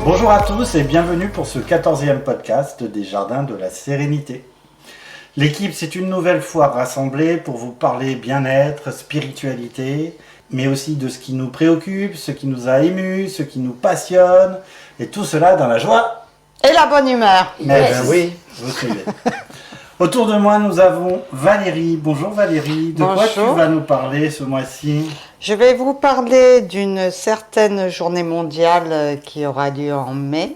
Bonjour à tous et bienvenue pour ce 14e podcast des Jardins de la Sérénité. L'équipe s'est une nouvelle fois rassemblée pour vous parler bien-être, spiritualité, mais aussi de ce qui nous préoccupe, ce qui nous a émus, ce qui nous passionne, et tout cela dans la joie et la bonne humeur. Mais oui, vous suivez. Autour de moi, nous avons Valérie. Bonjour Valérie, de quoi tu vas nous parler ce mois-ci ? Je vais vous parler d'une certaine journée mondiale qui aura lieu en mai.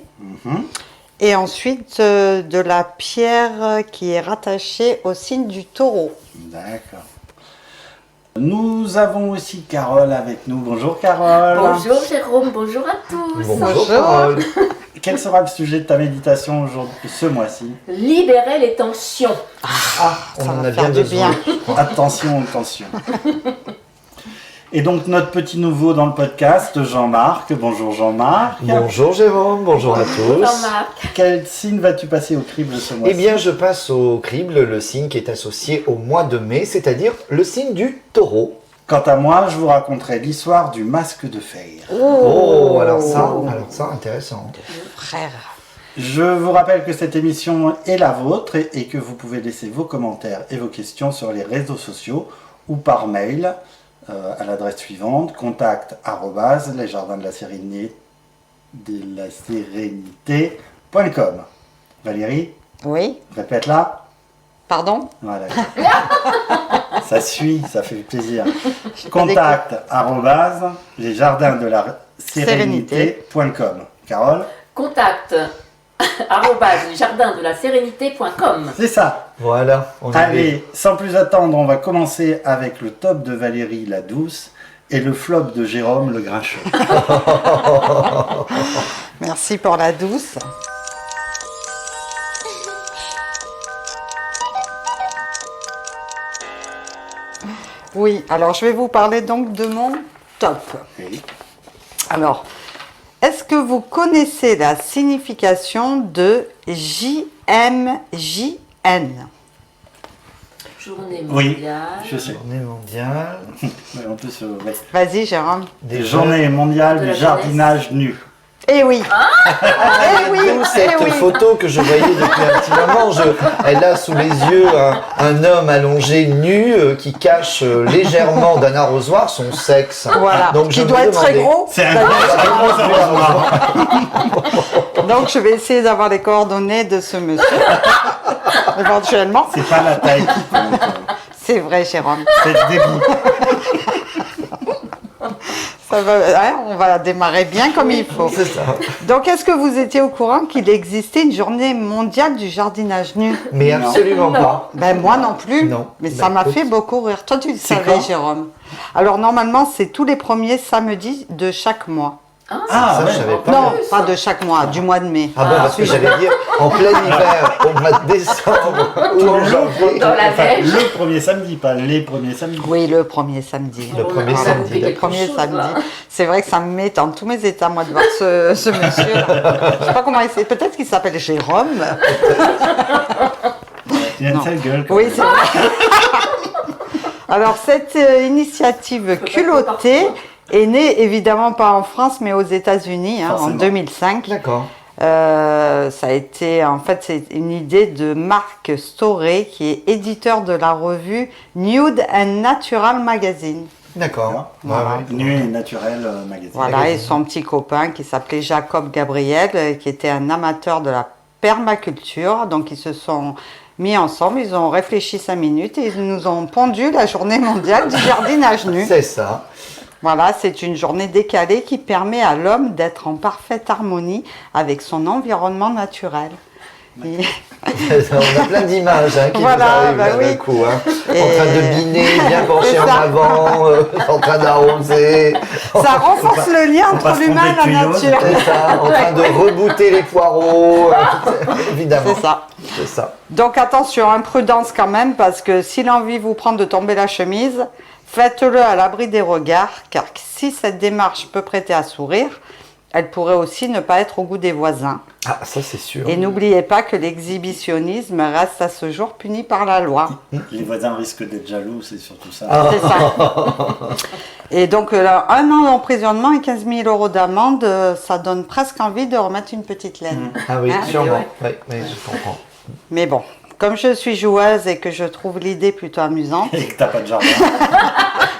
Et ensuite de la pierre qui est rattachée au signe du taureau. D'accord. Nous avons aussi Carole avec nous. Bonjour Carole. Bonjour Jérôme, bonjour à tous. Bonjour Carole. Quel sera le sujet de ta méditation aujourd'hui, ce mois-ci ? Libérer les tensions. On en a bien besoin. Attention, attention. Et donc notre petit nouveau dans le podcast, Jean-Marc. Bonjour Jean-Marc. Bonjour Jérôme, bonjour à tous. Jean-Marc. Quel signe vas-tu passer au crible ce mois-ci ? Eh bien, je passe au crible, le signe qui est associé au mois de mai, c'est-à-dire le signe du taureau. Quant à moi, je vous raconterai l'histoire du masque de fer. Oh, alors ça, intéressant. Frère. Je vous rappelle que cette émission est la vôtre et que vous pouvez laisser vos commentaires et vos questions sur les réseaux sociaux ou par mail à l'adresse suivante, contact@lesjardins-de-la-sérénité.com. Valérie, Oui. répète-la. Pardon ? Voilà. Ça suit, ça fait plaisir. Contact@lesjardins-de-la-sérénité.com. Carole ? Contact @jardin-de-la-sérénité.com. C'est ça. Voilà. Allez, sans plus attendre, on va commencer avec le top de Valérie la douce et le flop de Jérôme le grincheux. Merci pour la douce. Oui, alors je vais vous parler donc de mon top. Oui. Alors, est-ce que vous connaissez la signification de JMJN ? Journée Oui, mondiale. je sais. Journée mondiale. Mais en plus, ouais. Vas-y, Jérôme. Des Journée mondiale De du la jardinage nu. Eh oui. Eh oui. D'où cette Eh oui. photo que je voyais depuis un petit moment. Elle a sous les yeux un homme allongé nu qui cache légèrement d'un arrosoir son sexe. Voilà. Donc, je Qui doit me être très demandais- gros. C'est un gros arrosoir. Donc je vais essayer d'avoir les coordonnées de ce monsieur. Éventuellement. C'est pas la taille qui compte. C'est vrai, Jérôme. C'est le débit. Ça va, hein, on va démarrer bien comme il faut. C'est ça. Donc, est-ce que vous étiez au courant qu'il existait une journée mondiale du jardinage nu ? Mais Non. absolument Non. pas. Ben moi non plus. Non. Mais Bah, ça m'a écoute. fait beaucoup rire. Toi, tu le C'est savais, quand Jérôme. Alors, normalement, c'est tous les premiers samedis de chaque mois. Ah, Ça, ouais. je savais pas. Non, pas de chaque mois, du mois de mai. Ah bon, parce que j'allais dire, en plein hiver, au mois de décembre ou en janvier. Dans la Enfin, neige. le premier samedi, pas les premiers samedis. Oui, le premier samedi. Le premier On a samedi, loupé Le quelque premier chose, samedi. là. C'est vrai que ça me met dans tous mes états, moi, de voir ce monsieur. Je sais pas comment il s'appelle. Peut-être qu'il s'appelle Jérôme. Il a une Non. sale gueule. quand Oui, même. c'est vrai. Alors, cette initiative culottée est née évidemment pas en France, mais aux États-Unis, en Forcément. 2005. D'accord. Ça a été, en fait, c'est une idée de Mark Storey, qui est éditeur de la revue Nude and Natural Magazine. D'accord. Voilà. Ouais, ouais. Nu et naturel magazine. Voilà, et son petit copain qui s'appelait Jacob Gabriel, qui était un amateur de la permaculture. Donc, ils se sont mis ensemble, ils ont réfléchi 5 minutes et ils nous ont pondu la journée mondiale du jardinage nu. C'est ça. Voilà, c'est une journée décalée qui permet à l'homme d'être en parfaite harmonie avec son environnement naturel. Et- On a plein d'images qui Voilà, nous arrivent bah là oui. d'un coup. Hein. Et- En train de biner, bien penché C'est en ça. avant, en train d'arroser. Ça renforce le lien faut pas entre se l'humain et la tromper de tuyau, nature. C'est ça, en train de rebooter les poireaux. Évidemment. C'est ça. C'est ça. Donc attention, imprudence quand même, parce que si l'envie vous prend de tomber la chemise, faites-le à l'abri des regards, car si cette démarche peut prêter à sourire, Elle pourrait aussi ne pas être au goût des voisins. Ah, ça c'est sûr. Et n'oubliez pas que l'exhibitionnisme reste à ce jour puni par la loi. Les voisins risquent d'être jaloux, c'est surtout ça. C'est ça. Et donc, 1 an d'emprisonnement et 15 000 € d'amende, ça donne presque envie de remettre une petite laine. Ah oui, Hein? sûrement. Oui, je comprends. Mais bon, comme je suis joueuse et que je trouve l'idée plutôt amusante, Et que t'as pas de jardin.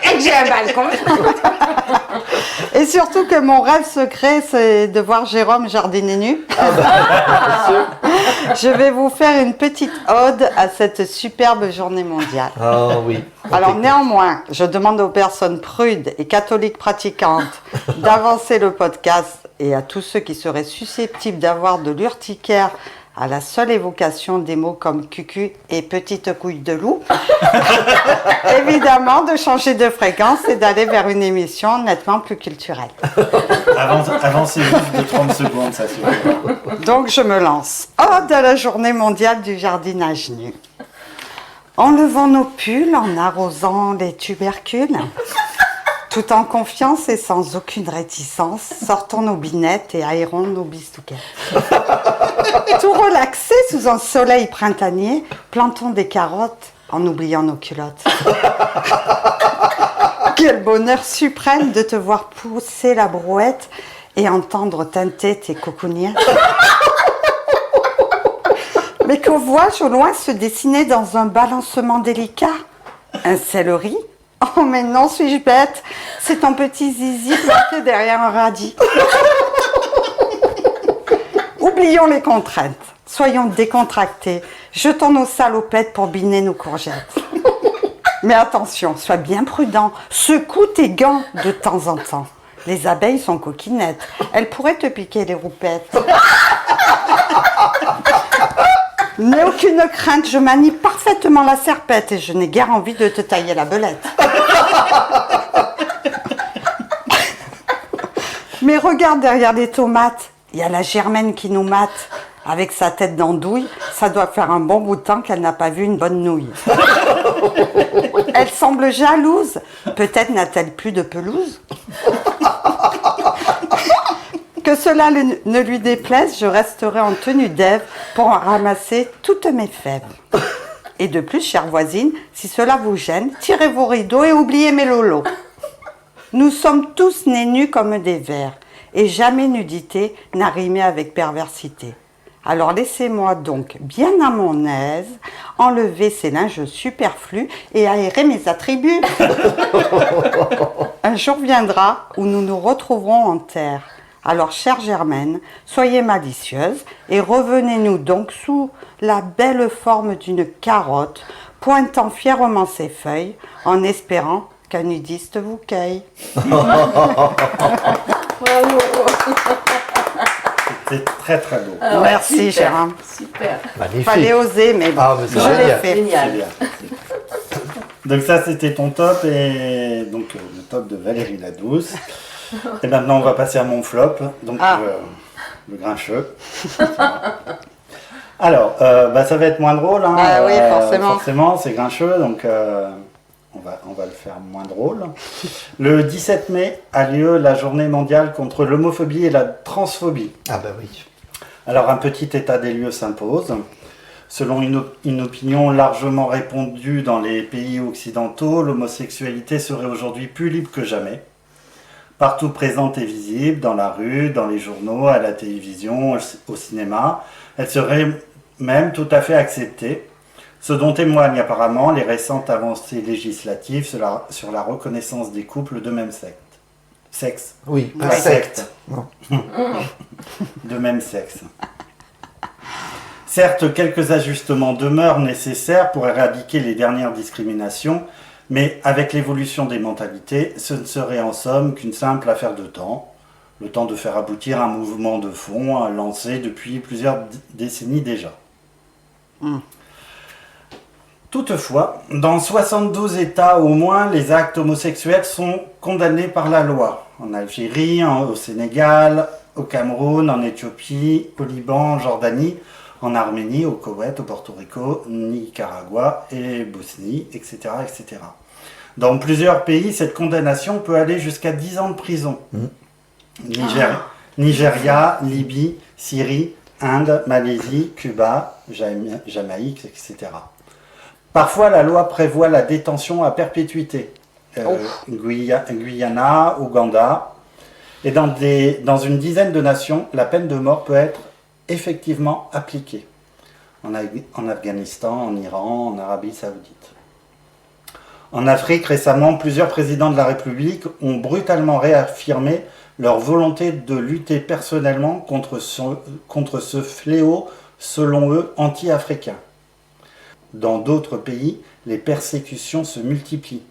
et que j'ai un balcon, et surtout que mon rêve secret, c'est de voir Jérôme jardiner nu, je vais vous faire une petite ode à cette superbe journée mondiale. Ah oui. Alors néanmoins, je demande aux personnes prudes et catholiques pratiquantes d'avancer le podcast et à tous ceux qui seraient susceptibles d'avoir de l'urticaire à la seule évocation des mots comme cucu et petite couille de loup, évidemment de changer de fréquence et d'aller vers une émission nettement plus culturelle. Avancez juste de 30 secondes, ça suffit. Donc je me lance. Ode à la journée mondiale du jardinage nu. Enlevons nos pulls en arrosant les tubercules. Tout en confiance et sans aucune réticence, sortons nos binettes et aérons nos bistouquettes. Tout relaxé sous un soleil printanier, plantons des carottes en oubliant nos culottes. Quel bonheur suprême de te voir pousser la brouette et entendre teinter tes coconières. Mais que vois-je au loin se dessiner dans un balancement délicat? Un céleri? Oh mais non, suis-je bête? C'est ton petit zizi planté derrière un radis. Oublions les contraintes, soyons décontractés, jetons nos salopettes pour biner nos courgettes. Mais attention, sois bien prudent, secoue tes gants de temps en temps. Les abeilles sont coquinettes, elles pourraient te piquer les roupettes. N'aie aucune crainte, je manie parfaitement la serpette et je n'ai guère envie de te tailler la belette. Mais regarde derrière les tomates, il y a la Germaine qui nous mate. Avec sa tête d'andouille, ça doit faire un bon bout de temps qu'elle n'a pas vu une bonne nouille. Elle semble jalouse. Peut-être n'a-t-elle plus de pelouse? Que cela ne lui déplaise, je resterai en tenue d'Ève pour en ramasser toutes mes fèves. Et de plus, chère voisine, si cela vous gêne, tirez vos rideaux et oubliez mes lolos. Nous sommes tous nés nus comme des vers, et jamais nudité n'a rimé avec perversité. Alors laissez-moi donc bien à mon aise enlever ces linges superflus et aérer mes attributs. Un jour viendra où nous nous retrouverons en terre. Alors, chère Germaine, soyez malicieuse et revenez-nous donc sous la belle forme d'une carotte, pointant fièrement ses feuilles, en espérant qu'un nudiste vous cueille. Bravo. C'est très très beau. Ah ouais, Merci, super, Jérôme. Super. Magnifique. Fallait oser, mais bon, Ah, mais c'est je l'ai génial. fait. C'est Génial. bien. Donc ça c'était ton top et donc le top de Valérie Ladouce. Et maintenant on va passer à mon flop, donc le grincheux. Alors ça va être moins drôle, hein. Ah oui, forcément. Forcément c'est grincheux, donc on va le faire moins drôle. Le 17 mai a lieu la journée mondiale contre l'homophobie et la transphobie. Ah bah oui. Alors un petit état des lieux s'impose. Selon une opinion largement répandue dans les pays occidentaux, l'homosexualité serait aujourd'hui plus libre que jamais. Partout présente et visible, dans la rue, dans les journaux, à la télévision, au cinéma. Elle serait même tout à fait acceptée, ce dont témoignent apparemment les récentes avancées législatives sur la reconnaissance des couples de même sexe. Oui, pas Ouais. secte. Non. De même sexe. Certes, quelques ajustements demeurent nécessaires pour éradiquer les dernières discriminations, mais avec l'évolution des mentalités, ce ne serait en somme qu'une simple affaire de temps, le temps de faire aboutir un mouvement de fond lancé depuis plusieurs décennies déjà. Toutefois, dans 72 États au moins, les actes homosexuels sont condamnés par la loi. En Algérie, au Sénégal, au Cameroun, en Éthiopie, au Liban, en Jordanie, en Arménie, au Koweït, au Porto Rico, Nicaragua et Bosnie, etc., etc. Dans plusieurs pays, cette condamnation peut aller jusqu'à 10 ans de prison. Nigeria, Libye, Syrie, Inde, Malaisie, Cuba, Jamaïque, etc. Parfois, la loi prévoit la détention à perpétuité. Guyana, Ouganda. Et dans une dizaine de nations, la peine de mort peut être effectivement appliquée. En Afghanistan, en Iran, en Arabie Saoudite. En Afrique, récemment, plusieurs présidents de la République ont brutalement réaffirmé leur volonté de lutter personnellement contre ce fléau, selon eux, anti-africain. Dans d'autres pays, les persécutions se multiplient.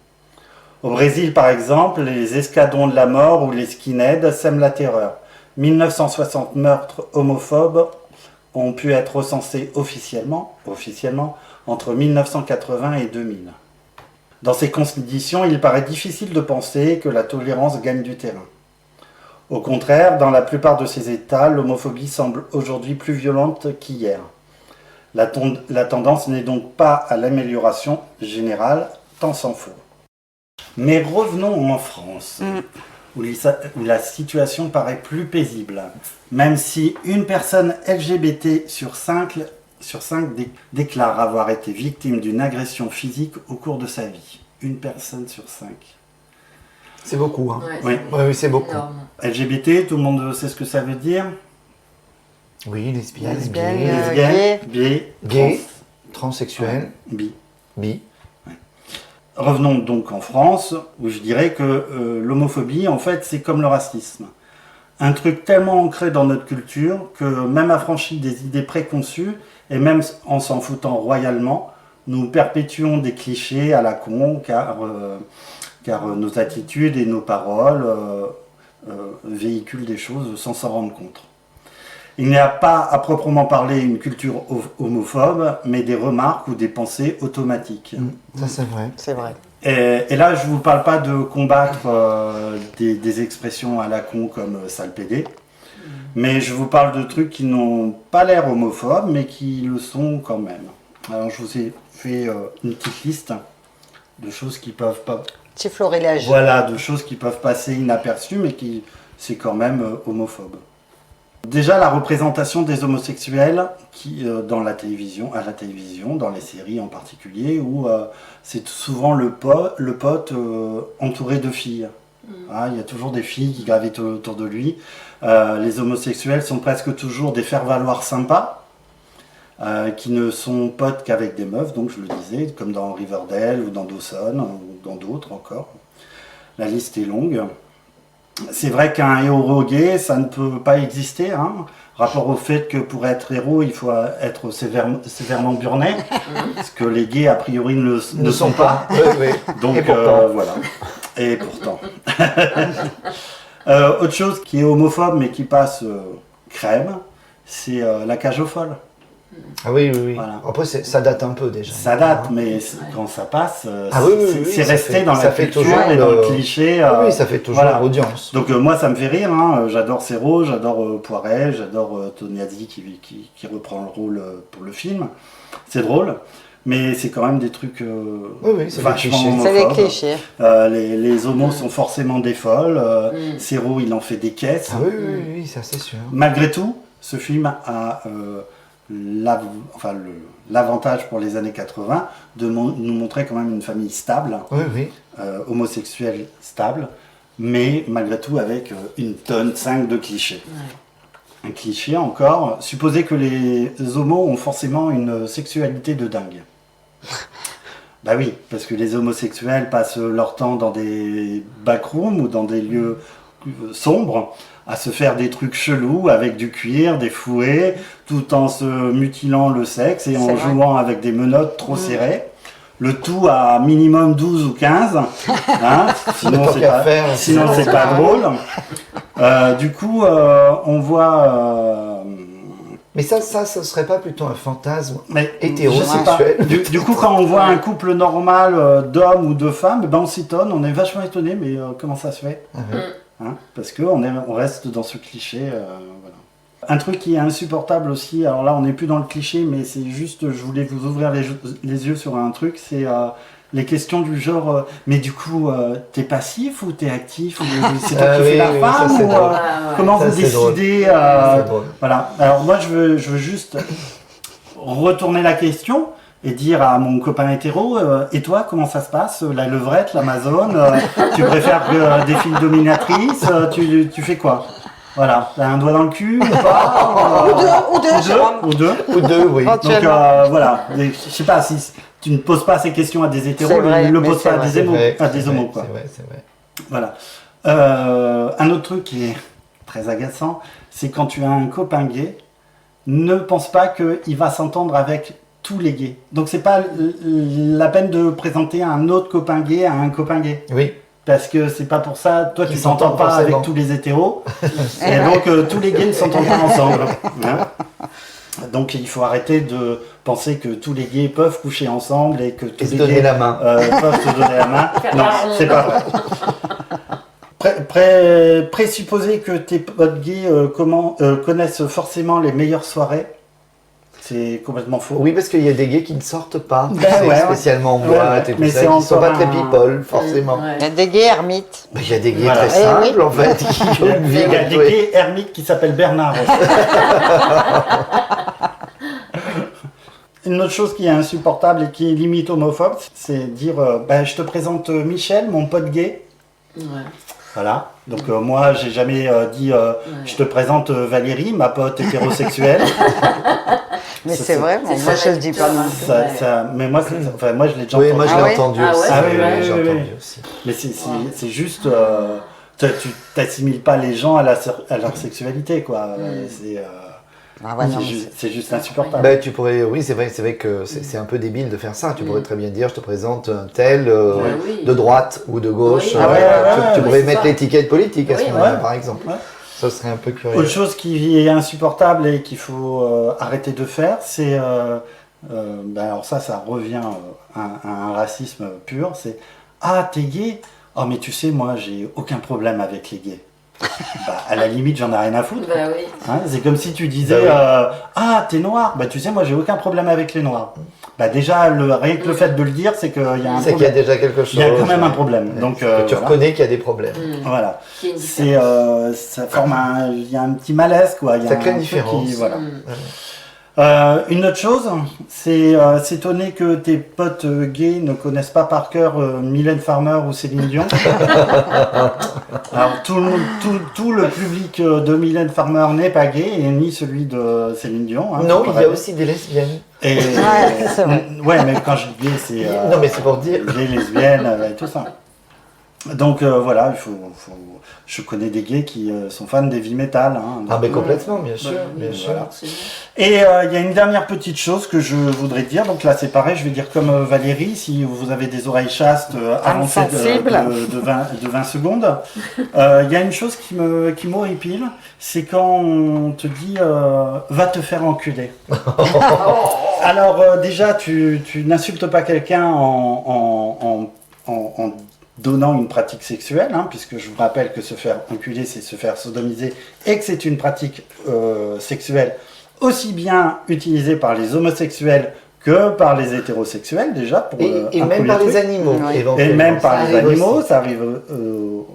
Au Brésil, par exemple, les escadrons de la mort ou les skinheads sèment la terreur. 1960 meurtres homophobes ont pu être recensés officiellement entre 1980 et 2000. Dans ces conditions, il paraît difficile de penser que la tolérance gagne du terrain. Au contraire, dans la plupart de ces États, l'homophobie semble aujourd'hui plus violente qu'hier. La tendance n'est donc pas à l'amélioration générale, tant s'en faut. Mais revenons en France, où la situation paraît plus paisible, même si une personne LGBT sur 5 déclare avoir été victime d'une agression physique au cours de sa vie. Une personne sur 5. C'est beaucoup, hein. Ouais, Oui, c'est beaucoup. énorme. LGBT, tout le monde sait ce que ça veut dire. Oui, lesbienne, Lesbienne, gay, Lesbienne, gay, transsexuel, bi. bi. Revenons donc en France, où je dirais que l'homophobie, en fait, c'est comme le racisme. Un truc tellement ancré dans notre culture que même affranchis des idées préconçues, et même en s'en foutant royalement, nous perpétuons des clichés à la con, car nos attitudes et nos paroles véhiculent des choses sans s'en rendre compte. Il n'y a pas à proprement parler une culture homophobe, mais des remarques ou des pensées automatiques. Ça, c'est vrai. C'est vrai. Et là, je ne vous parle pas de combattre des expressions à la con comme sale pédé, mais je vous parle de trucs qui n'ont pas l'air homophobes, mais qui le sont quand même. Alors, je vous ai fait une petite liste de choses qui peuvent pas... Petit florilège. Voilà, de choses qui peuvent passer inaperçues, mais qui c'est quand même homophobe. Déjà, la représentation des homosexuels à la télévision, dans les séries en particulier, où c'est souvent le pote entouré de filles. Ah, il y a toujours des filles qui gravitent autour de lui. Les homosexuels sont presque toujours des faire-valoir sympas, qui ne sont potes qu'avec des meufs, donc je le disais, comme dans Riverdale ou dans Dawson, ou dans d'autres encore. La liste est longue. C'est vrai qu'un héros gay, ça ne peut pas exister, hein. Rapport au fait que pour être héros, il faut être sévèrement burné, ce que les gays, a priori, ne sont pas. Oui. Donc Et pourtant. voilà. Et pourtant. Autre chose qui est homophobe, mais qui passe crème, c'est la cage aux folles. Ah oui. Voilà. Après, ça date un peu déjà. Ça date, mais quand ça passe, c'est ça resté fait- dans ça la fait culture toujours et dans le le- cliché. Oui, ça fait toujours voilà. audience. Donc moi ça me fait rire, hein. J'adore Serrault, j'adore Poiret, j'adore Tognazzi qui reprend le rôle pour le film. C'est drôle, mais c'est quand même des trucs Oui, c'est des vachement clichés. homophobes. C'est les clichés. Les homos sont forcément des folles, Serrault il en fait des caisses. Ah oui, ça c'est sûr. Malgré tout, ce film a l'avantage pour les années 80 de nous montrer quand même une famille stable, Oui. homosexuelle stable, mais malgré tout avec une tonne 5 de clichés. Ouais. Un cliché encore, supposer que les homos ont forcément une sexualité de dingue. Bah oui, parce que les homosexuels passent leur temps dans des backrooms ou dans des lieux sombres à se faire des trucs chelous avec du cuir, des fouets, tout en se mutilant le sexe et en C'est vrai. jouant avec des menottes trop serrées. Le tout à minimum 12 ou 15. Hein, sinon, Tant c'est qu'à pas, faire, sinon, c'est pas drôle. Du coup, on voit... Mais ça serait pas plutôt un fantasme mais hétérosexuel. je sais pas. Du coup, quand on voit un couple normal d'hommes ou de femmes, ben on s'étonne, on est vachement étonné, mais comment ça se fait? Hein, parce qu'on reste dans ce cliché. Voilà. Un truc qui est insupportable aussi, alors là on n'est plus dans le cliché, mais c'est juste, je voulais vous ouvrir les yeux sur un truc, c'est les questions du genre mais du coup t'es passif ou t'es actif ou c'est toi qui fais la oui, femme ça, c'est ou, drôle. comment Ça, vous c'est drôle. décidez C'est drôle. voilà. Alors moi je veux juste retourner la question et dire à mon copain hétéro et toi comment ça se passe la levrette, l'Amazone, tu préfères des filles dominatrices, tu fais quoi? Voilà, t'as un doigt dans le cul ou pas? Ou deux, Jérôme. Ou deux. Ou deux, oui. Oh, Donc voilà, je sais pas si tu ne poses pas ces questions à des hétéros, C'est vrai, ne le mais pose c'est pas à vrai. des, à des C'est homos vrai, quoi. c'est vrai. Voilà. Un autre truc qui est très agaçant, c'est quand tu as un copain gay, ne pense pas qu'il va s'entendre avec tous les gays. Donc c'est pas la peine de présenter un autre copain gay à un copain gay. Oui. Parce que c'est pas pour ça, toi tu Ils s'entends s'entendent pas forcément. avec tous les hétéros, et donc tous les gays ne s'entendent pas ensemble. Hein. Donc il faut arrêter de penser que tous les gays peuvent coucher ensemble et que tous Et se les donner gays la main. peuvent se donner la main. Faire Non, la ronde. c'est pas vrai. Présupposer que tes potes gays connaissent forcément les meilleures soirées, c'est complètement faux. Oui, parce qu'il y a des gays qui ne sortent pas, Ben tu sais, ouais, spécialement en ouais, boîte ouais. et tout Mais ça, c'est qui ne sont encore pas très un- people, forcément. Ouais. Il y a des gays ermites. Mais il y a des gays Voilà. très Eh oui. simples, en fait, qui ont une vie Il y a des ouais. gays ermites qui s'appellent Bernard aussi. Une autre chose qui est insupportable et qui est limite homophobe, c'est dire je te présente Michel, mon pote gay. Ouais. Voilà. Donc moi, j'ai jamais dit je te présente Valérie, ma pote hétérosexuelle. Mais Ça, c'est vrai, c'est moi ça, je le dis pas non plus. Mais moi, moi, je l'ai déjà Oui, entendu. moi je Ah l'ai ouais entendu Ah aussi. ouais Ah oui, oui, j'ai oui, entendu oui. aussi. Mais c'est juste, tu t'assimiles pas les gens à leur sexualité, quoi. Ah ouais, non, mais C'est juste insupportable. Ben, tu pourrais, oui, c'est vrai que c'est un peu débile de faire ça. Tu pourrais très bien dire, je te présente un tel oui. de droite ou de gauche. Oui. Ah ouais, ouais, tu ouais, pourrais c'est mettre ça. l'étiquette politique à ce Oui, moment-là, ouais. par exemple. Ouais. Ça serait un peu curieux. Autre chose qui est insupportable et qu'il faut arrêter de faire, c'est, alors ça revient à un racisme pur, c'est « Ah, t'es gay? Oh, mais tu sais, moi, j'ai aucun problème avec les gays. » À la limite, j'en ai rien à foutre. Bah oui. Hein, c'est comme si tu disais Ah, t'es noir? Tu sais, moi, j'ai aucun problème avec les noirs. Déjà, rien que le fait de le dire, c'est qu'il y a un C'est qu'il y a problème. déjà quelque chose. Il y a quand même un problème. Ouais. Donc, Que tu voilà. reconnais qu'il y a des problèmes. Voilà. Qui est une C'est, différence. ça forme il y a un petit malaise, quoi. Il y a Ça crée un une truc différence. voilà. Mm. Une autre chose, c'est s'étonner que tes potes gays ne connaissent pas par cœur Mylène Farmer ou Céline Dion. Alors tout le public de Mylène Farmer n'est pas gay et ni celui de Céline Dion. Hein, Non, faut il y pas a rêver. aussi des lesbiennes. Et, Ouais, c'est vrai. ouais, mais quand je dis gay, c'est Non, mais c'est pour dire. gay, lesbienne et tout ça. Donc voilà, je connais des gays qui sont fans d'heavy metal. Hein, Ah, mais complètement, bien sûr. Bah oui, bien sûr. absolument. Et il y a une dernière petite chose que je voudrais dire. Donc là, c'est pareil, je vais dire comme Valérie, si vous avez des oreilles chastes avancées Insensibles. de 20 secondes. Il y a une chose qui m'horripile, c'est quand on te dit va te faire enculer. Alors déjà, tu n'insultes pas quelqu'un en donnant une pratique sexuelle, hein, puisque je vous rappelle que se faire enculer, c'est se faire sodomiser, et que c'est une pratique sexuelle aussi bien utilisée par les homosexuels que par les hétérosexuels, déjà. Pour Et un même premier par les truc. animaux, Oui. Et éventuellement. même par Ça les arrive animaux, aussi. ça arrive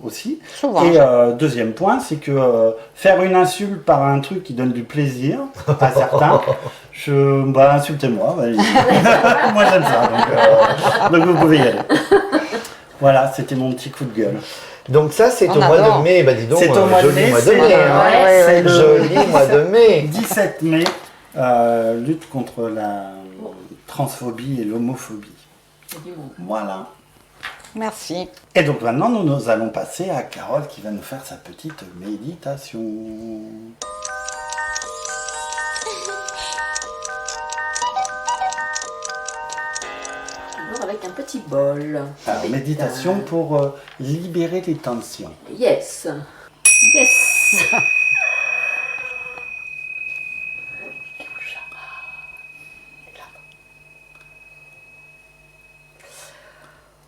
aussi. Souvent. Et deuxième point, c'est que faire une insulte par un truc qui donne du plaisir à certains, insultez-moi. Allez. Moi j'aime ça, donc vous pouvez y aller. Voilà, c'était mon petit coup de gueule. Donc ça, c'est On au mois adore. de mai. Bah dis donc, C'est au mois de joli mai, mois de c'est mai. hein. Ouais, c'est le Joli mois de mai. 17 mai, lutte contre la transphobie et l'homophobie. C'est du monde. Voilà. Merci. Et donc maintenant, nous allons passer à Carole qui va nous faire sa petite méditation. Alors avec un petit bol. Alors, Avec méditation pour libérer les tensions. Yes. Yes.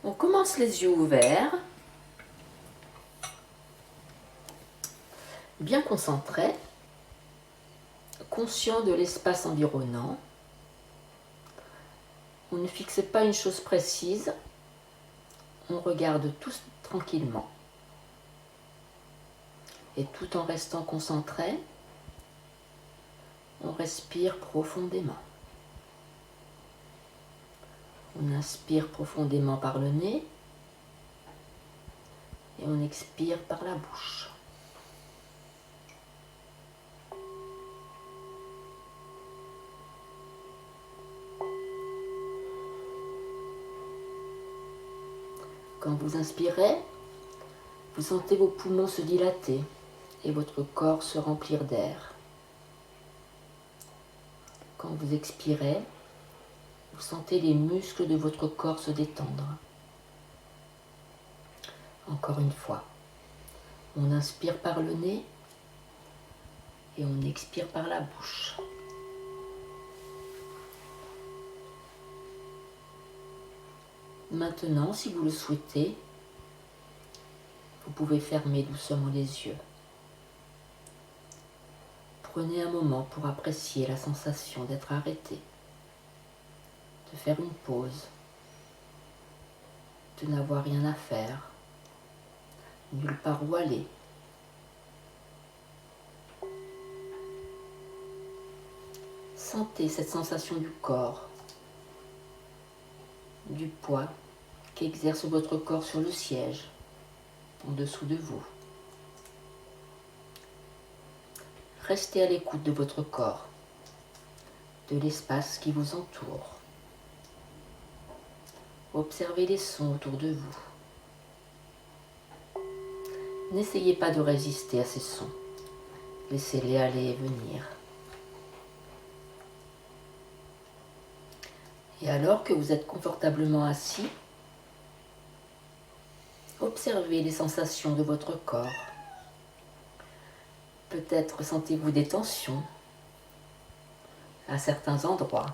On commence les yeux ouverts, bien concentré, conscient de l'espace environnant. On ne fixe pas une chose précise, on regarde tous tranquillement. Et tout en restant concentré, on respire profondément. On inspire profondément par le nez et on expire par la bouche. Quand vous inspirez, vous sentez vos poumons se dilater et votre corps se remplir d'air. Quand vous expirez, vous sentez les muscles de votre corps se détendre. Encore une fois, on inspire par le nez et on expire par la bouche. Maintenant, si vous le souhaitez, vous pouvez fermer doucement les yeux. Prenez un moment pour apprécier la sensation d'être arrêté, de faire une pause, de n'avoir rien à faire, nulle part où aller. Sentez cette sensation du corps, du poids qu'exerce votre corps sur le siège, en dessous de vous. Restez à l'écoute de votre corps, de l'espace qui vous entoure. Observez les sons autour de vous. N'essayez pas de résister à ces sons. Laissez-les aller et venir. Et alors que vous êtes confortablement assis, observez les sensations de votre corps. Peut-être sentez-vous des tensions à certains endroits,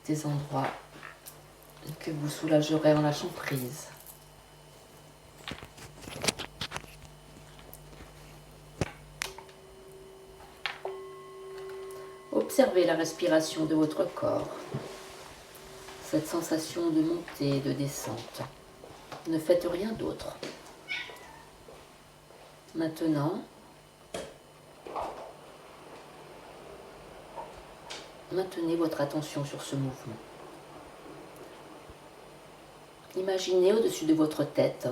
des endroits que vous soulagerez en lâchant prise. Observez la respiration de votre corps, cette sensation de montée et de descente. Ne faites rien d'autre. Maintenant, maintenez votre attention sur ce mouvement. Imaginez au-dessus de votre tête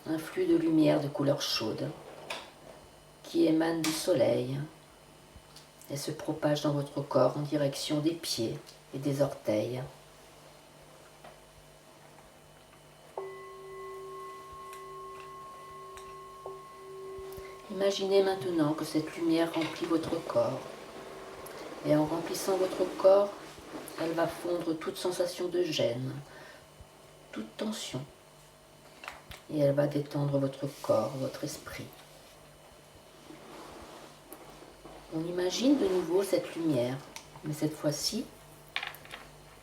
un flux de lumière de couleur chaude qui émane du soleil et se propage dans votre corps en direction des pieds et des orteils. Imaginez maintenant que cette lumière remplit votre corps. Et en remplissant votre corps, elle va fondre toute sensation de gêne, toute tension. Et elle va détendre votre corps, votre esprit. On imagine de nouveau cette lumière, mais cette fois-ci,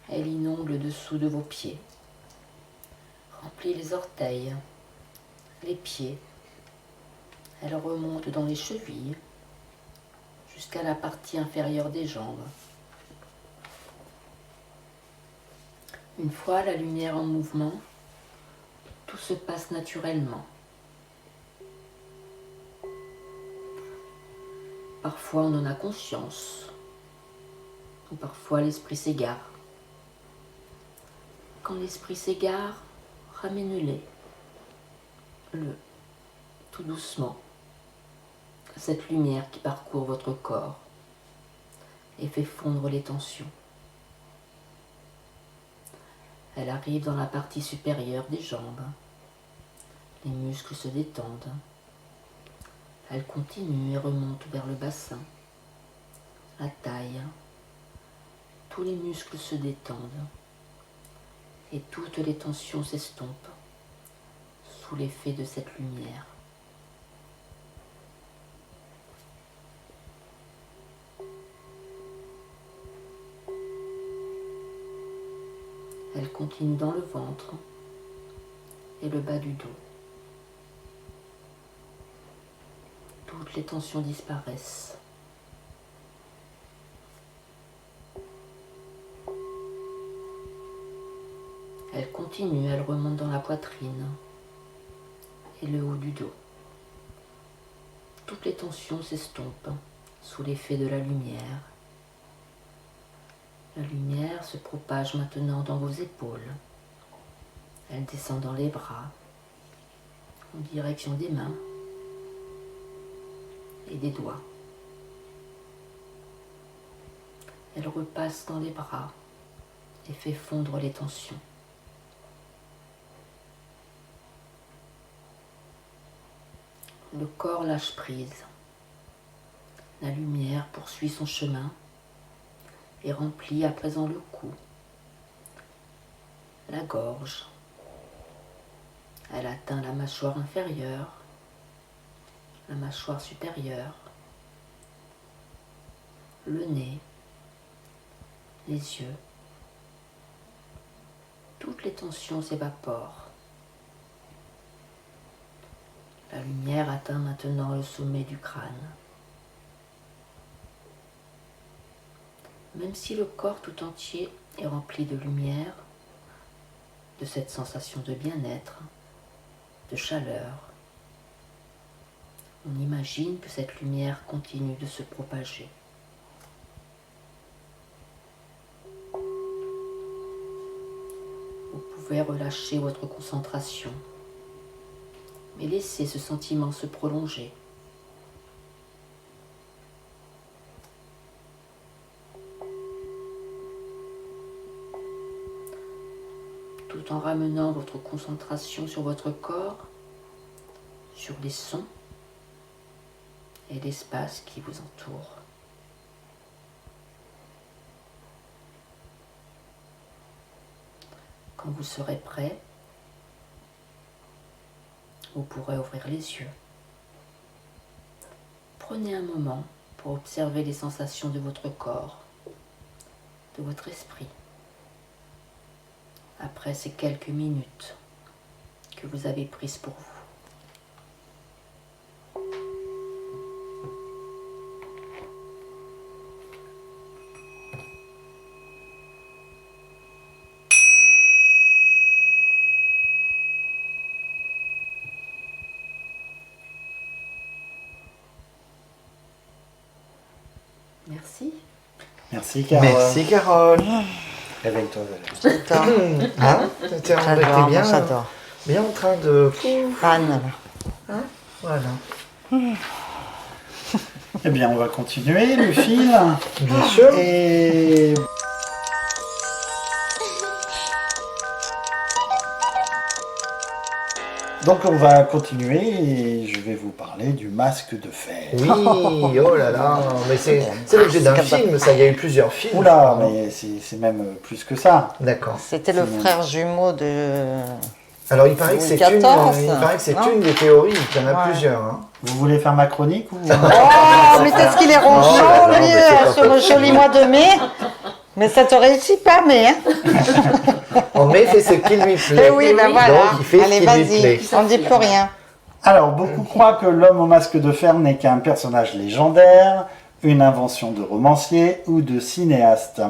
elle inonde le dessous de vos pieds, remplit les orteils, les pieds. Elle remonte dans les chevilles jusqu'à la partie inférieure des jambes. Une fois la lumière en mouvement, tout se passe naturellement. Parfois on en a conscience, ou parfois l'esprit s'égare. Quand l'esprit s'égare, ramenez-le tout doucement. Cette lumière qui parcourt votre corps et fait fondre les tensions. Elle arrive dans la partie supérieure des jambes. Les muscles se détendent. Elle continue et remonte vers le bassin, la taille. Tous les muscles se détendent et toutes les tensions s'estompent sous l'effet de cette lumière. Elle continue dans le ventre et le bas du dos. Toutes les tensions disparaissent. Elle continue, elle remonte dans la poitrine et le haut du dos. Toutes les tensions s'estompent sous l'effet de la lumière. La lumière se propage maintenant dans vos épaules. Elle descend dans les bras, en direction des mains et des doigts. Elle repasse dans les bras et fait fondre les tensions. Le corps lâche prise. La lumière poursuit son chemin et remplit à présent le cou, la gorge. Elle atteint la mâchoire inférieure, la mâchoire supérieure, le nez, les yeux. Toutes les tensions s'évaporent. La lumière atteint maintenant le sommet du crâne. Même si le corps tout entier est rempli de lumière, de cette sensation de bien-être, de chaleur, on imagine que cette lumière continue de se propager. Vous pouvez relâcher votre concentration, mais laissez ce sentiment se prolonger. Tout en ramenant votre concentration sur votre corps, sur les sons et l'espace qui vous entoure. Quand vous serez prêt, vous pourrez ouvrir les yeux. Prenez un moment pour observer les sensations de votre corps, de votre esprit. Après ces quelques minutes que vous avez prises pour vous. Merci. Merci Carole. Merci Carole. Réveille-toi Valérie. J'adore. Hein T'es J'adore, bien, moi, j'adore. bien en train de... Fan. Voilà. Eh bien, on va continuer le fil. Bien sûr. Et donc, on va continuer et je vais vous parler du masque de fer. Oui, oh là là, mais c'est l'objet d'un film, ça, il y a eu plusieurs films. Oula, mais c'est même plus que ça. D'accord. C'était le frère jumeau de... Alors il paraît que c'est Louis une, XIV, une des théories, il y en a Ouais. plusieurs. Hein. Vous voulez faire ma chronique ou... Oh, mais qu'est-ce qu'il est ronchon, non, lui, mais c'est pas sur le possible. joli mois de mai. Mais ça te réussit pas, mais... Hein. En mai, fait ce qui lui plaît. Eh oui, ben voilà. Donc il fait Allez, ce qui lui plaît. vas-y, on dit plus rien. Alors, beaucoup croient que l'homme au masque de fer n'est qu'un personnage légendaire, une invention de romancier ou de cinéaste.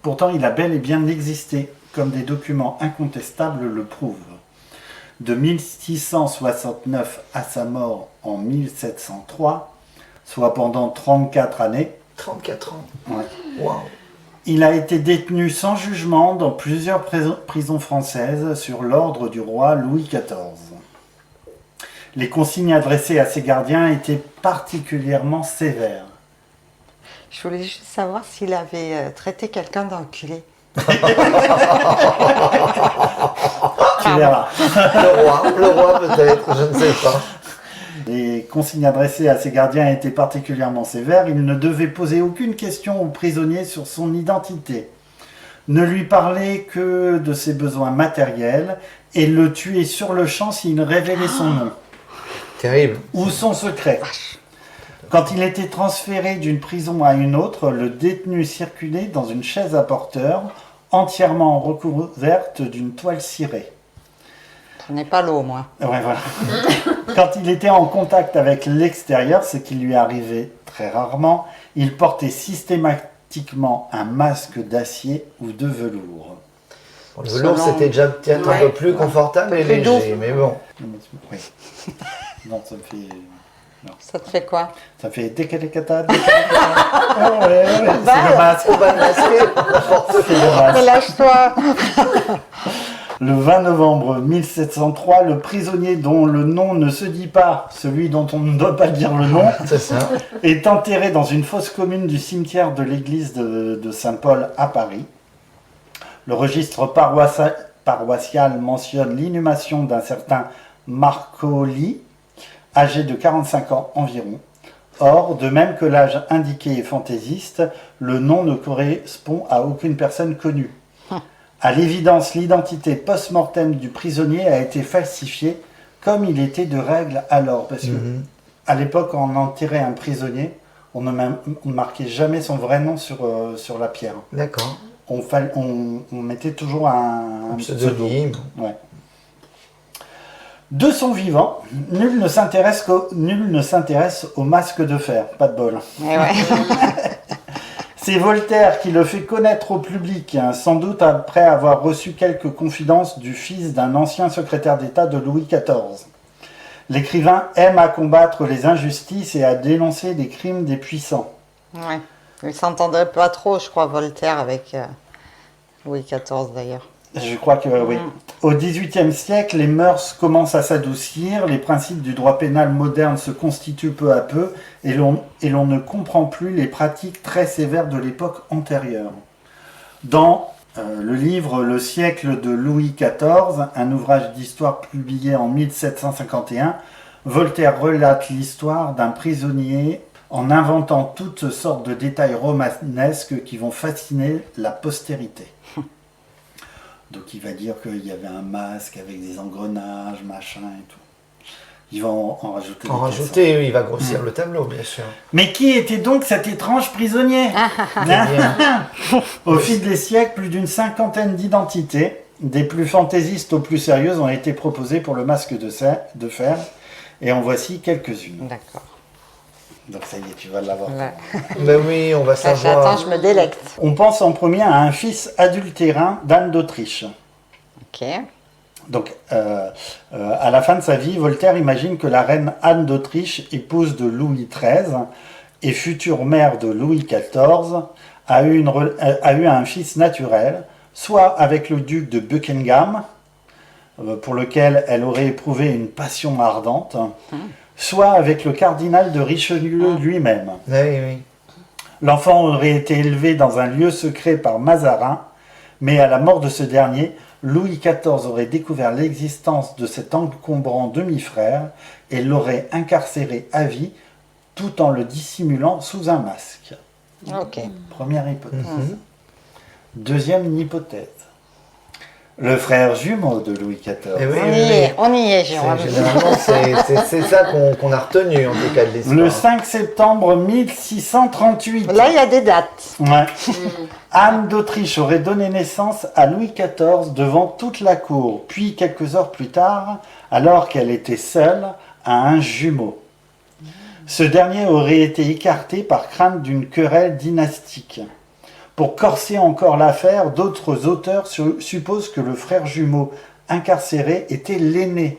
Pourtant, il a bel et bien existé, comme des documents incontestables le prouvent. De 1669 à sa mort en 1703, soit pendant 34 années, 34 ans. ouais, Waouh. il a été détenu sans jugement dans plusieurs prisons françaises sur l'ordre du roi Louis XIV. Les consignes adressées à ses gardiens étaient particulièrement sévères. Je voulais juste savoir s'il avait traité quelqu'un d'enculé. Tu verras. Le roi peut-être, je ne sais pas. Les consignes adressées à ses gardiens étaient particulièrement sévères. Il ne devait poser aucune question au prisonnier sur son identité, ne lui parler que de ses besoins matériels et le tuer sur le champ s'il révélait son nom Terrible. ou son secret. Quand il était transféré d'une prison à une autre, le détenu circulait dans une chaise à porteur entièrement recouverte d'une toile cirée. Ce n'est pas l'eau, moi. Ouais, voilà. Quand il était en contact avec l'extérieur, ce qui lui arrivait très rarement, il portait systématiquement un masque d'acier ou de velours. Bon, le velours, Selon- c'était déjà peut-être un Ouais. peu plus confortable et Plus léger, doux. mais bon. Oui. Non, ça me fait. Ça te fait quoi? Ça fait décalé-cata, décalé-cata. Ah ouais, ouais, c'est le masque. On va le masquer. C'est le masque. Lâche-toi. Le 20 novembre 1703, le prisonnier dont le nom ne se dit pas, celui dont on ne doit pas dire le nom, C'est ça. est enterré dans une fosse commune du cimetière de l'église de Saint-Paul à Paris. Le registre paroissial mentionne l'inhumation d'un certain Marcoli, âgé de 45 ans environ. Or, de même que l'âge indiqué est fantaisiste, le nom ne correspond à aucune personne connue. À l'évidence, l'identité post-mortem du prisonnier a été falsifiée, comme il était de règle alors. Parce que à l'époque, quand on enterrait un prisonnier, on ne marquait jamais son vrai nom sur la pierre. D'accord. On mettait toujours un pseudo. Pseudonyme. Ouais. De son vivant, nul ne s'intéresse au masque de fer. Pas de bol. Eh ouais. C'est Voltaire qui le fait connaître au public, hein, sans doute après avoir reçu quelques confidences du fils d'un ancien secrétaire d'État de Louis XIV. L'écrivain aime à combattre les injustices et à dénoncer les crimes des puissants. Ouais. Il s'entendrait pas trop, je crois, Voltaire avec Louis XIV d'ailleurs. Je crois que oui. Au XVIIIe siècle, les mœurs commencent à s'adoucir, les principes du droit pénal moderne se constituent peu à peu, et l'on ne comprend plus les pratiques très sévères de l'époque antérieure. Dans le livre Le siècle de Louis XIV, un ouvrage d'histoire publié en 1751, Voltaire relate l'histoire d'un prisonnier en inventant toutes sortes de détails romanesques qui vont fasciner la postérité. Donc il va dire qu'il y avait un masque avec des engrenages, machin et tout. Il va en rajouter. En des rajouter, oui, il va grossir le tableau, bien sûr. mais qui était donc cet étrange prisonnier Bien. Au fil des siècles, plus d'une cinquantaine d'identités, des plus fantaisistes aux plus sérieuses, ont été proposées pour le masque de fer, et en voici quelques-unes. D'accord. Donc ça y est, tu vas l'avoir. Ouais. Ben oui, on va Attends, savoir. je me délecte. On pense en premier à un fils adultérin d'Anne d'Autriche. Ok. Donc, à la fin de sa vie, Voltaire imagine que la reine Anne d'Autriche, épouse de Louis XIII et future mère de Louis XIV, a eu un fils naturel, soit avec le duc de Buckingham, pour lequel elle aurait éprouvé une passion ardente, soit avec le cardinal de Richelieu lui-même. Oui, oui. L'enfant aurait été élevé dans un lieu secret par Mazarin, mais à la mort de ce dernier, Louis XIV aurait découvert l'existence de cet encombrant demi-frère et l'aurait incarcéré à vie tout en le dissimulant sous un masque. Ok. Première hypothèse. Deuxième hypothèse. Le frère jumeau de Louis XIV. Eh oui, On y est, C'est- Jérôme. Généralement, c'est ça qu'on a retenu, en tout cas, de l'histoire. Le 5 septembre 1638. Là, il y a des dates. Ouais. Anne d'Autriche aurait donné naissance à Louis XIV devant toute la cour, puis quelques heures plus tard, alors qu'elle était seule, à un jumeau. Ce dernier aurait été écarté par crainte d'une querelle dynastique. Pour corser encore l'affaire, d'autres auteurs supposent que le frère jumeau incarcéré était l'aîné,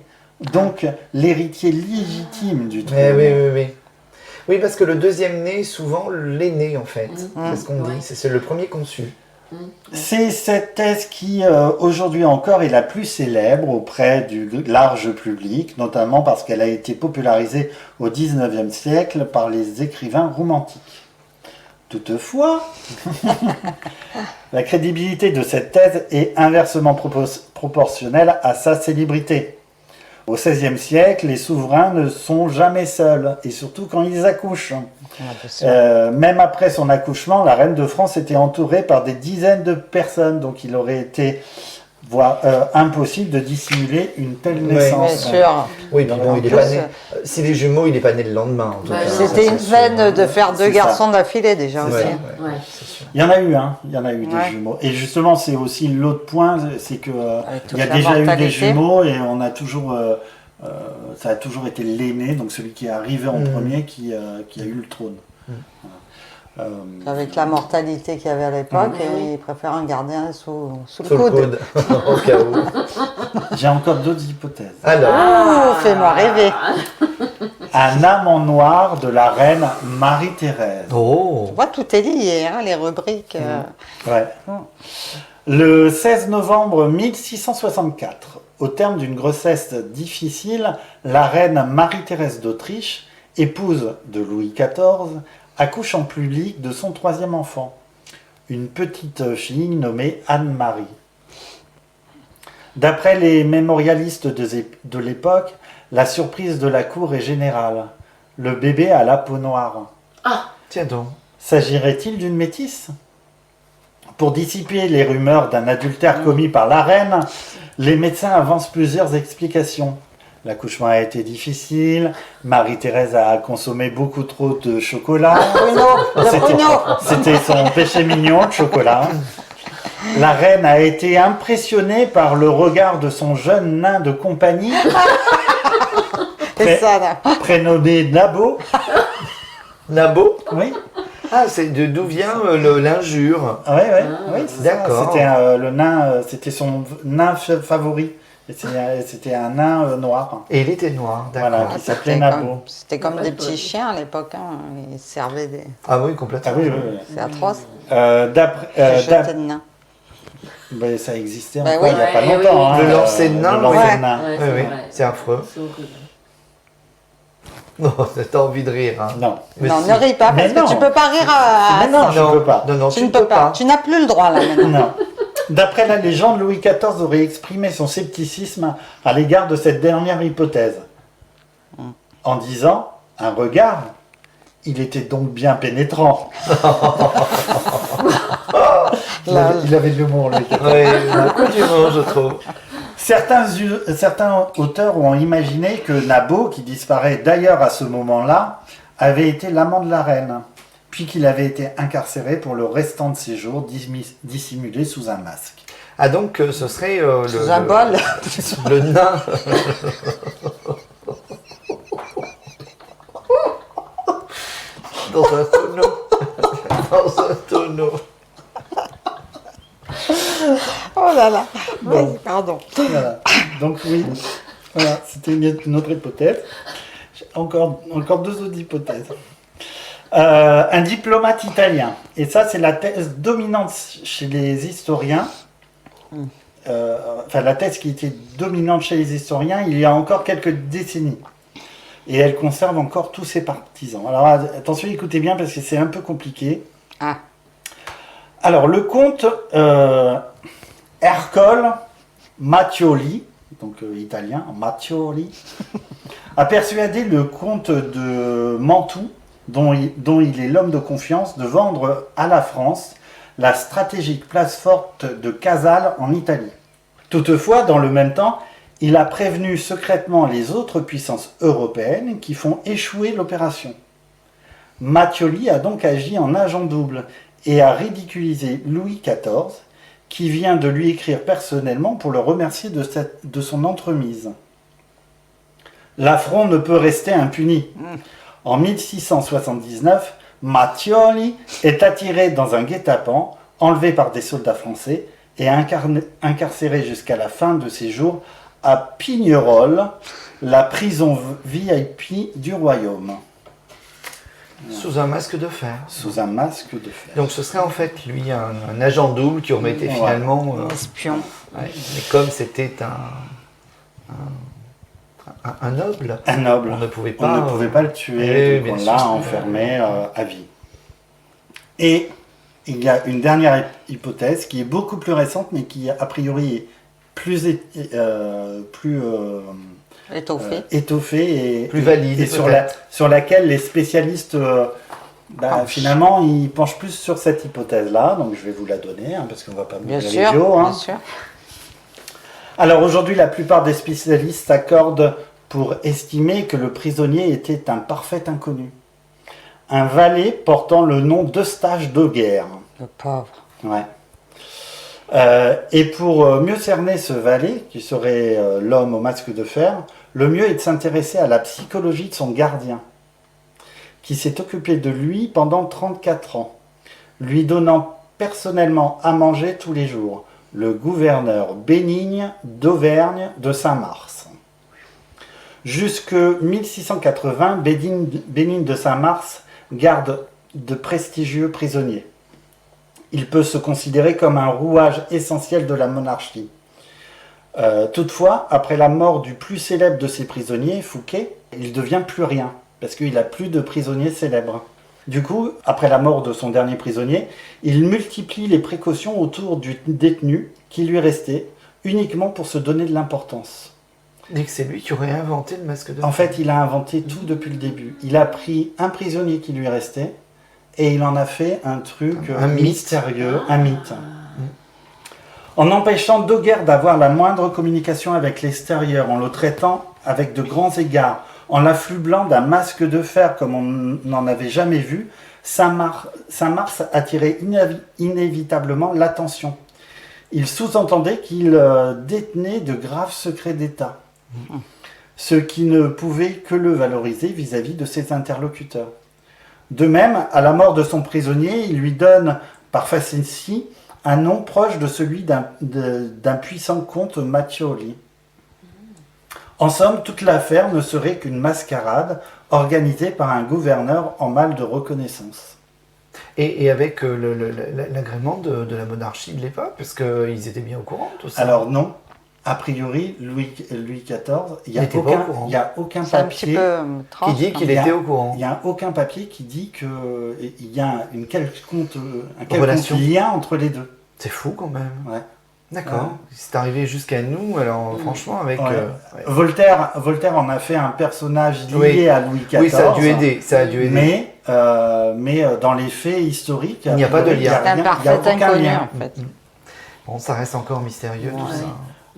donc l'héritier légitime du trône. Eh oui, oui, oui. Oui, parce que le deuxième né est souvent l'aîné, en fait. C'est ce qu'on dit. C'est le premier conçu. C'est cette thèse qui, aujourd'hui encore, est la plus célèbre auprès du large public, notamment parce qu'elle a été popularisée au XIXe siècle par les écrivains romantiques. Toutefois, la crédibilité de cette thèse est inversement proportionnelle à sa célébrité. Au XVIe siècle, les souverains ne sont jamais seuls, et surtout quand ils accouchent. Même après son accouchement, la reine de France était entourée par des dizaines de personnes, donc il aurait été impossible de dissimuler une telle Ouais, naissance. Bien sûr. Oui, puis bon, il est pas né. Si les jumeaux, il n'est pas né le lendemain, en tout Ouais, cas. C'était Ça, une c'est sûr. veine de faire deux C'est garçons ça. d'affilée déjà Ouais, aussi. ouais, Ouais. c'est sûr. Il y en a eu, hein. Il y en a eu des Ouais. jumeaux. Et justement, c'est aussi l'autre point, c'est que Avec toute il y a la déjà eu des mortalité. jumeaux et on a toujours, ça a toujours été l'aîné, donc celui qui est arrivé en premier, qui a eu le trône. Avec la mortalité qu'il y avait à l'époque, Oui. ils préfèrent un gardien sous le Sous le coude. coude, au cas où. J'ai encore d'autres hypothèses. Alors, Oh, fais-moi rêver. Un amant noir de la reine Marie-Thérèse. oh, Tu vois, tout est lié, hein, les rubriques. Ouais. Le 16 novembre 1664, au terme d'une grossesse difficile, la reine Marie-Thérèse d'Autriche, épouse de Louis XIV, accouche en public de son troisième enfant, une petite fille nommée Anne-Marie. D'après les mémorialistes de l'époque, la surprise de la cour est générale. Le bébé a la peau noire. tiens donc. S'agirait-il d'une métisse ? Pour dissiper les rumeurs d'un adultère commis par la reine, les médecins avancent plusieurs explications. L'accouchement a été difficile, Marie-Thérèse a consommé beaucoup trop de chocolat. C'était son péché mignon, le chocolat. La reine a été impressionnée par le regard de son jeune nain de compagnie, C'est ça, là. prénommé Nabo. Nabo. Oui, Ah, c'est d'où vient l'injure. oui, c'est ça. D'accord. C'était le nain, c'était son nain favori. Et c'était un nain noir. Et il était noir, d'accord. Voilà. Ah, Qui s'appelait c'était Nabo. C'était comme des petits chiens à l'époque. Hein. Ils servaient des. Ah oui, complètement. Ah oui, oui, oui. C'est atroce. D'après, de nain. ben, ça existait Ben encore oui. il n'y a pas Ouais, longtemps. oui. Hein, Le lancer de nain, le lancer ouais. de nain. Ouais, Oui, oui, vrai. c'est affreux. C'est horrible. Non, t'as envie de rire. Hein. Non. Mais Non, si. ne ris pas, parce Mais que non. tu peux pas rire à Mais non, ça. je ne peux pas. Non, Tu ne peux pas. Tu n'as plus le droit, là, maintenant. Non. D'après la légende, Louis XIV aurait exprimé son scepticisme à l'égard de cette dernière hypothèse. En disant, un regard, il était donc bien pénétrant. Il avait de l'humour, Louis XIV. Oui, beaucoup d'humour, je trouve. Certains auteurs ont imaginé que Nabo, qui disparaît d'ailleurs à ce moment-là, avait été l'amant de la reine, puis qu'il avait été incarcéré pour le restant de ses jours, dissimulé sous un masque. Ah, donc ce serait Sous un bol. le nain. Dans un tonneau. Dans un tonneau. Oh là là. Vas-y, pardon. Voilà. Donc oui, voilà, c'était une autre hypothèse. J'ai encore deux autres hypothèses. Un diplomate italien, et ça c'est la thèse dominante chez les historiens, enfin la thèse qui était dominante chez les historiens il y a encore quelques décennies. Et elle conserve encore tous ses partisans. Alors attention, écoutez bien parce que c'est un peu compliqué. Ah. Alors le comte Ercole Mattioli, donc italien, Mattioli, a persuadé le comte de Mantoue, dont il est l'homme de confiance, de vendre à la France la stratégique place forte de Casale en Italie. Toutefois, dans le même temps, il a prévenu secrètement les autres puissances européennes qui font échouer l'opération. Mattioli a donc agi en agent double et a ridiculisé Louis XIV, qui vient de lui écrire personnellement pour le remercier de son entremise. L'affront ne peut rester impuni. En 1679, Mattioli est attiré dans un guet-apens, enlevé par des soldats français et incarcéré jusqu'à la fin de ses jours à Pignerol, la prison VIP du royaume. Sous un masque de fer. Sous un masque de fer. Donc ce serait en fait lui un agent double qui aurait été Ouais. finalement. Espion. Ouais. Mais comme c'était un noble, Un noble. on ne pouvait On pas. ne pouvait pas le Oui, tuer, donc bien on sûr. l'a enfermé à vie. Et il y a une dernière hypothèse qui est beaucoup plus récente, mais qui a priori est plus Étoffé. étoffée et Plus valide, et sur, peut-être. sur laquelle les spécialistes finalement ils penchent plus sur cette hypothèse-là. Donc je vais vous la donner parce qu'on va pas Bien mourir sûr, l'idiot. bien sûr. Alors aujourd'hui, la plupart des spécialistes s'accordent pour estimer que le prisonnier était un parfait inconnu. Un valet portant le nom d'Eustache de guerre. Le pauvre. Ouais. Et pour mieux cerner ce valet, qui serait l'homme au masque de fer, le mieux est de s'intéresser à la psychologie de son gardien. qui s'est occupé de lui pendant 34 ans, lui donnant personnellement à manger tous les jours, le gouverneur Bénigne d'Auvergne de Saint-Mars. Jusque 1680, Bénigne de Saint-Mars garde de prestigieux prisonniers. Il peut se considérer comme un rouage essentiel de la monarchie. Toutefois, après la mort du plus célèbre de ses prisonniers, Fouquet, il ne devient plus rien, parce qu'il n'a plus de prisonniers célèbres. Du coup, après la mort de son dernier prisonnier, il multiplie les précautions autour du détenu qui lui restait, uniquement pour se donner de l'importance. Dès que c'est lui qui aurait inventé le masque de fer. En fait, il a inventé tout depuis le début. Il a pris un prisonnier qui lui restait, et il en a fait un truc Un mythe. mystérieux, un mythe. En empêchant Dauguerre d'avoir la moindre communication avec l'extérieur, en le traitant avec de grands égards, en l'affublant d'un masque de fer comme on n'en avait jamais vu, Saint-Mars attirait inévitablement l'attention. Il sous-entendait qu'il détenait de graves secrets d'État, ce qui ne pouvait que le valoriser vis-à-vis de ses interlocuteurs. De même, à la mort de son prisonnier, il lui donne, par facétie, un nom proche de celui d'un puissant comte Machiavelli. En somme, toute l'affaire ne serait qu'une mascarade organisée par un gouverneur en mal de reconnaissance. Et avec l'agrément de la monarchie de l'époque, parce qu'ils étaient bien au courant de tout ça. Alors non, a priori, Louis XIV, il n'y Il était pas au courant. a aucun C'est un petit papier. peu Qui dit qu'il était au courant. Il n'y a aucun papier qui dit qu'il y a un quelconque Relation. lien entre les deux. C'est fou quand même. Ouais. D'accord. C'est arrivé jusqu'à nous, alors franchement, avec... Ouais. ouais. Voltaire en a fait un personnage lié Oui. à Louis XIV. Oui, ça a dû aider. Ça a dû aider. Mais dans les faits historiques, Il n'y a pas de lien. C'est un parfait inconnu en fait. Bon, ça reste encore mystérieux tout Ouais. ça.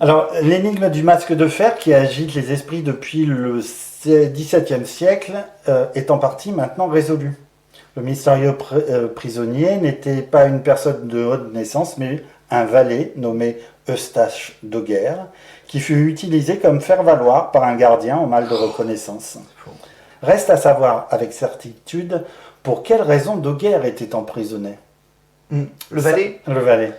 Alors, l'énigme du masque de fer qui agite les esprits depuis le XVIIe siècle est en partie maintenant résolue. Le mystérieux prisonnier n'était pas une personne de haute naissance, mais un valet nommé Eustache Dauguerre, qui fut utilisé comme faire-valoir par un gardien en mal de reconnaissance. Reste à savoir avec certitude pour quelle raison Dauguerre était emprisonné. Le valet. Le valet.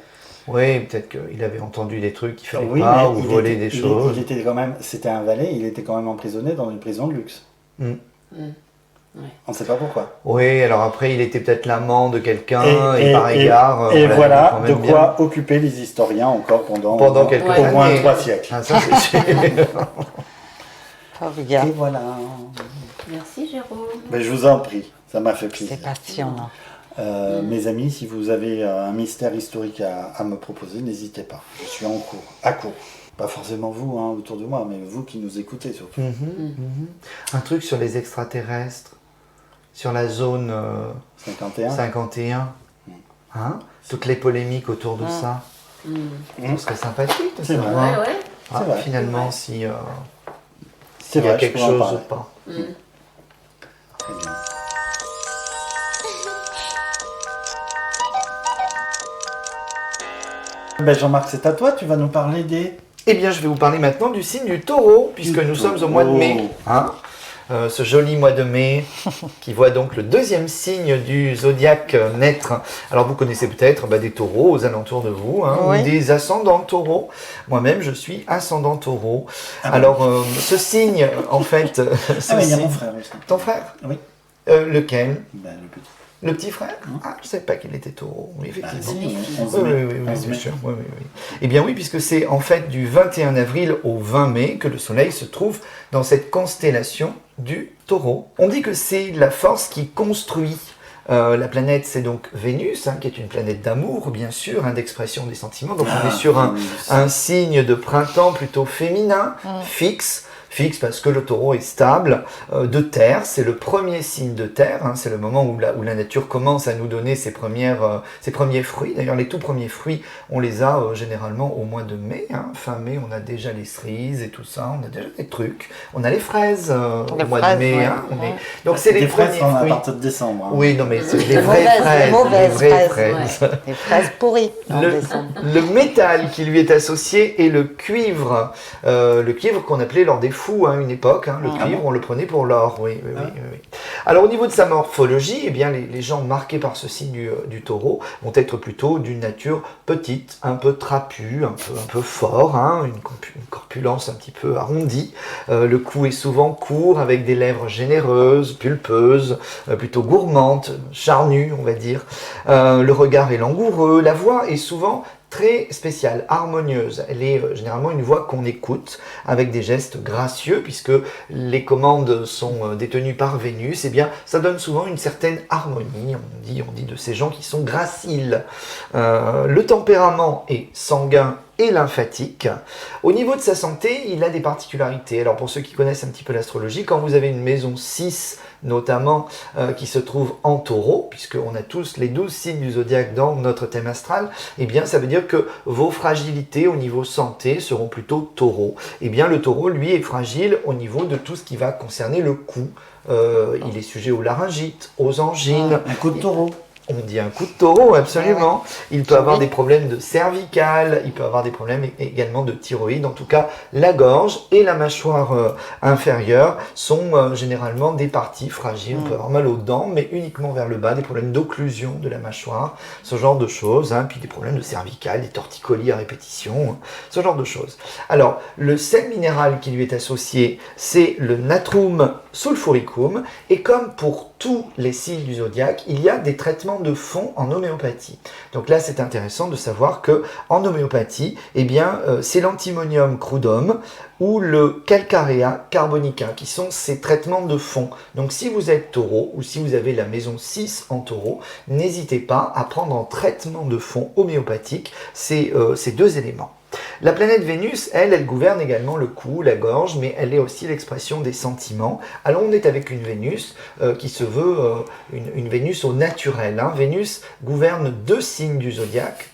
Oui, peut-être qu'il avait entendu des trucs qu'il fallait Oui, pas, mais ou voler des choses. il était quand même, c'était un valet, il était quand même emprisonné dans une prison de luxe. Mm. On ne sait pas pourquoi. Oui, alors après, il était peut-être l'amant de quelqu'un, et, par égard... et on l'avait voilà quand de même quoi occuper les historiens encore pendant quelques au moins années. 3 siècles. Ah, ça, c'est sûr. Pauvre gars, Et voilà. Merci Jérôme. Ben, je vous en prie, ça m'a fait plaisir. c'est passionnant. Mes amis, si vous avez un mystère historique à me proposer, n'hésitez pas. Je suis à court. Pas forcément vous autour de moi, mais vous qui nous écoutez surtout. Un truc sur les extraterrestres, sur la zone 51. 51. Hein, toutes les polémiques autour de ça. Ce serait sympathique de C'est vrai. savoir Ouais, ouais. C'est vrai. finalement si C'est il y a vrai, je quelque peux en chose parler. ou pas. Très bien. Ben, Jean-Marc, c'est à toi, tu vas nous parler des... Eh bien, je vais vous parler maintenant du signe du taureau, puisque nous sommes au mois de mai. Hein. Ce joli mois de mai, qui voit donc le deuxième signe du zodiaque naître. Alors, vous connaissez peut-être des taureaux aux alentours de vous, Oui. ou des ascendants taureaux. Moi-même, je suis ascendant taureau. Ah Alors, ce signe, en fait... ce Ah, mais il y a signe- mon frère aussi. Ton frère Oui. Lequel? Ben, le petit. Le petit frère? Ah, je ne savais pas qu'il était taureau, oui, Ben, effectivement. si, 11 Oui, mai. oui, oui, 11 bien mai. sûr. Oui, oui, oui. Eh bien oui, puisque c'est en fait du 21 avril au 20 mai que le Soleil se trouve dans cette constellation du Taureau. On dit que c'est la force qui construit. La planète, c'est donc Vénus, qui est une planète d'amour, bien sûr, d'expression des sentiments. Donc on est sur un signe de printemps plutôt féminin, fixe parce que le taureau est stable, de terre, c'est le premier signe de terre, c'est le moment où la nature commence à nous donner ses premiers fruits. D'ailleurs, les tout premiers fruits, on les a généralement au mois de mai. Fin mai, on a déjà les cerises et tout ça, on a déjà des trucs. On a les fraises au mois de mai. Ouais. Donc c'est les Des fraises premiers à fruits. partir de décembre. Oui, non mais c'est les mauvaises, vraies fraises. les mauvaises les vraies fraises, fraises. Des fraises pourries en décembre. Le métal qui lui est associé est le cuivre qu'on appelait l'or des fous à une époque. Le cuivre, on le prenait pour l'or. Oui. Alors au niveau de sa morphologie, eh bien, les gens marqués par ce signe du taureau vont être plutôt d'une nature petite, un peu trapue, un peu fort, hein, une corpulence un petit peu arrondie. Le cou est souvent court, avec des lèvres généreuses, pulpeuses, plutôt gourmandes, charnues, on va dire. Le regard est langoureux, la voix est souvent très spéciale, harmonieuse. Elle est généralement une voix qu'on écoute avec des gestes gracieux, puisque les commandes sont détenues par Vénus. Eh bien, ça donne souvent une certaine harmonie. On dit de ces gens qui sont graciles. Le tempérament est sanguin et lymphatique. Au niveau de sa santé, il a des particularités. Alors pour ceux qui connaissent un petit peu l'astrologie, quand vous avez une maison 6 notamment qui se trouve en taureau, puisqu'on a tous les 12 signes du zodiaque dans notre thème astral, eh bien ça veut dire que vos fragilités au niveau santé seront plutôt taureau. Eh bien le taureau, lui, est fragile au niveau de tout ce qui va concerner le cou. Il est sujet aux laryngites, aux angines. Un coup de taureau. On dit un coup de taureau, absolument. Il peut avoir des problèmes de cervicales, il peut avoir des problèmes également de thyroïde. En tout cas, la gorge et la mâchoire inférieure sont généralement des parties fragiles. On peut avoir mal aux dents, mais uniquement vers le bas, des problèmes d'occlusion de la mâchoire, ce genre de choses. Hein. Puis des problèmes de cervicales, des torticolis à répétition, hein, ce genre de choses. Alors, le sel minéral qui lui est associé, c'est le natrum sulfuricum. Et comme pour tous les signes du zodiaque, il y a des traitements de fond en homéopathie. Donc là, c'est intéressant de savoir que en homéopathie, eh bien, c'est l'antimonium crudum ou le calcarea carbonica qui sont ces traitements de fond. Donc si vous êtes taureau ou si vous avez la maison 6 en taureau, n'hésitez pas à prendre en traitement de fond homéopathique ces deux éléments. La planète Vénus, elle gouverne également le cou, la gorge, mais elle est aussi l'expression des sentiments. Alors on est avec une Vénus qui se veut une Vénus au naturel. Hein. Vénus gouverne 2 signes du zodiaque.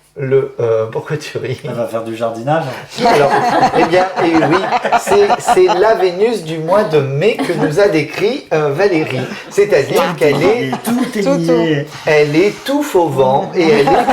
Pourquoi tu ris? Elle va faire du jardinage. Alors, eh bien, et oui, c'est la Vénus du mois de mai que nous a décrit Valérie. C'est-à-dire qu'elle est Tout est lié. elle est tout faux vent et elle est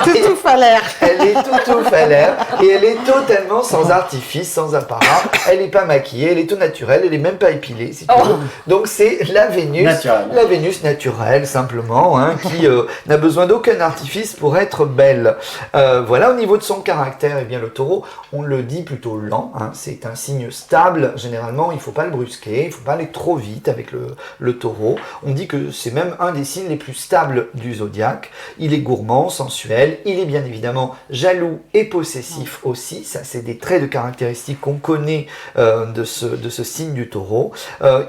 Tout falaire. Elle est tout falaire et elle est totalement sans artifice, sans apparat. Elle n'est pas maquillée, elle est tout naturelle, elle n'est même pas épilée, si tu veux. Donc c'est la Vénus naturelle simplement, hein, qui n'a besoin d'aucun artifice pour être belle. Voilà, au niveau de son caractère, eh bien le taureau, on le dit plutôt lent. Hein, c'est un signe stable. Généralement, il ne faut pas le brusquer, il ne faut pas aller trop vite avec le taureau. On dit que c'est même un des signes les plus stables du zodiaque. Il est gourmand, sensuel. Il est bien évidemment jaloux et possessif aussi. Ça, c'est des traits de caractéristiques qu'on connaît de ce signe du taureau.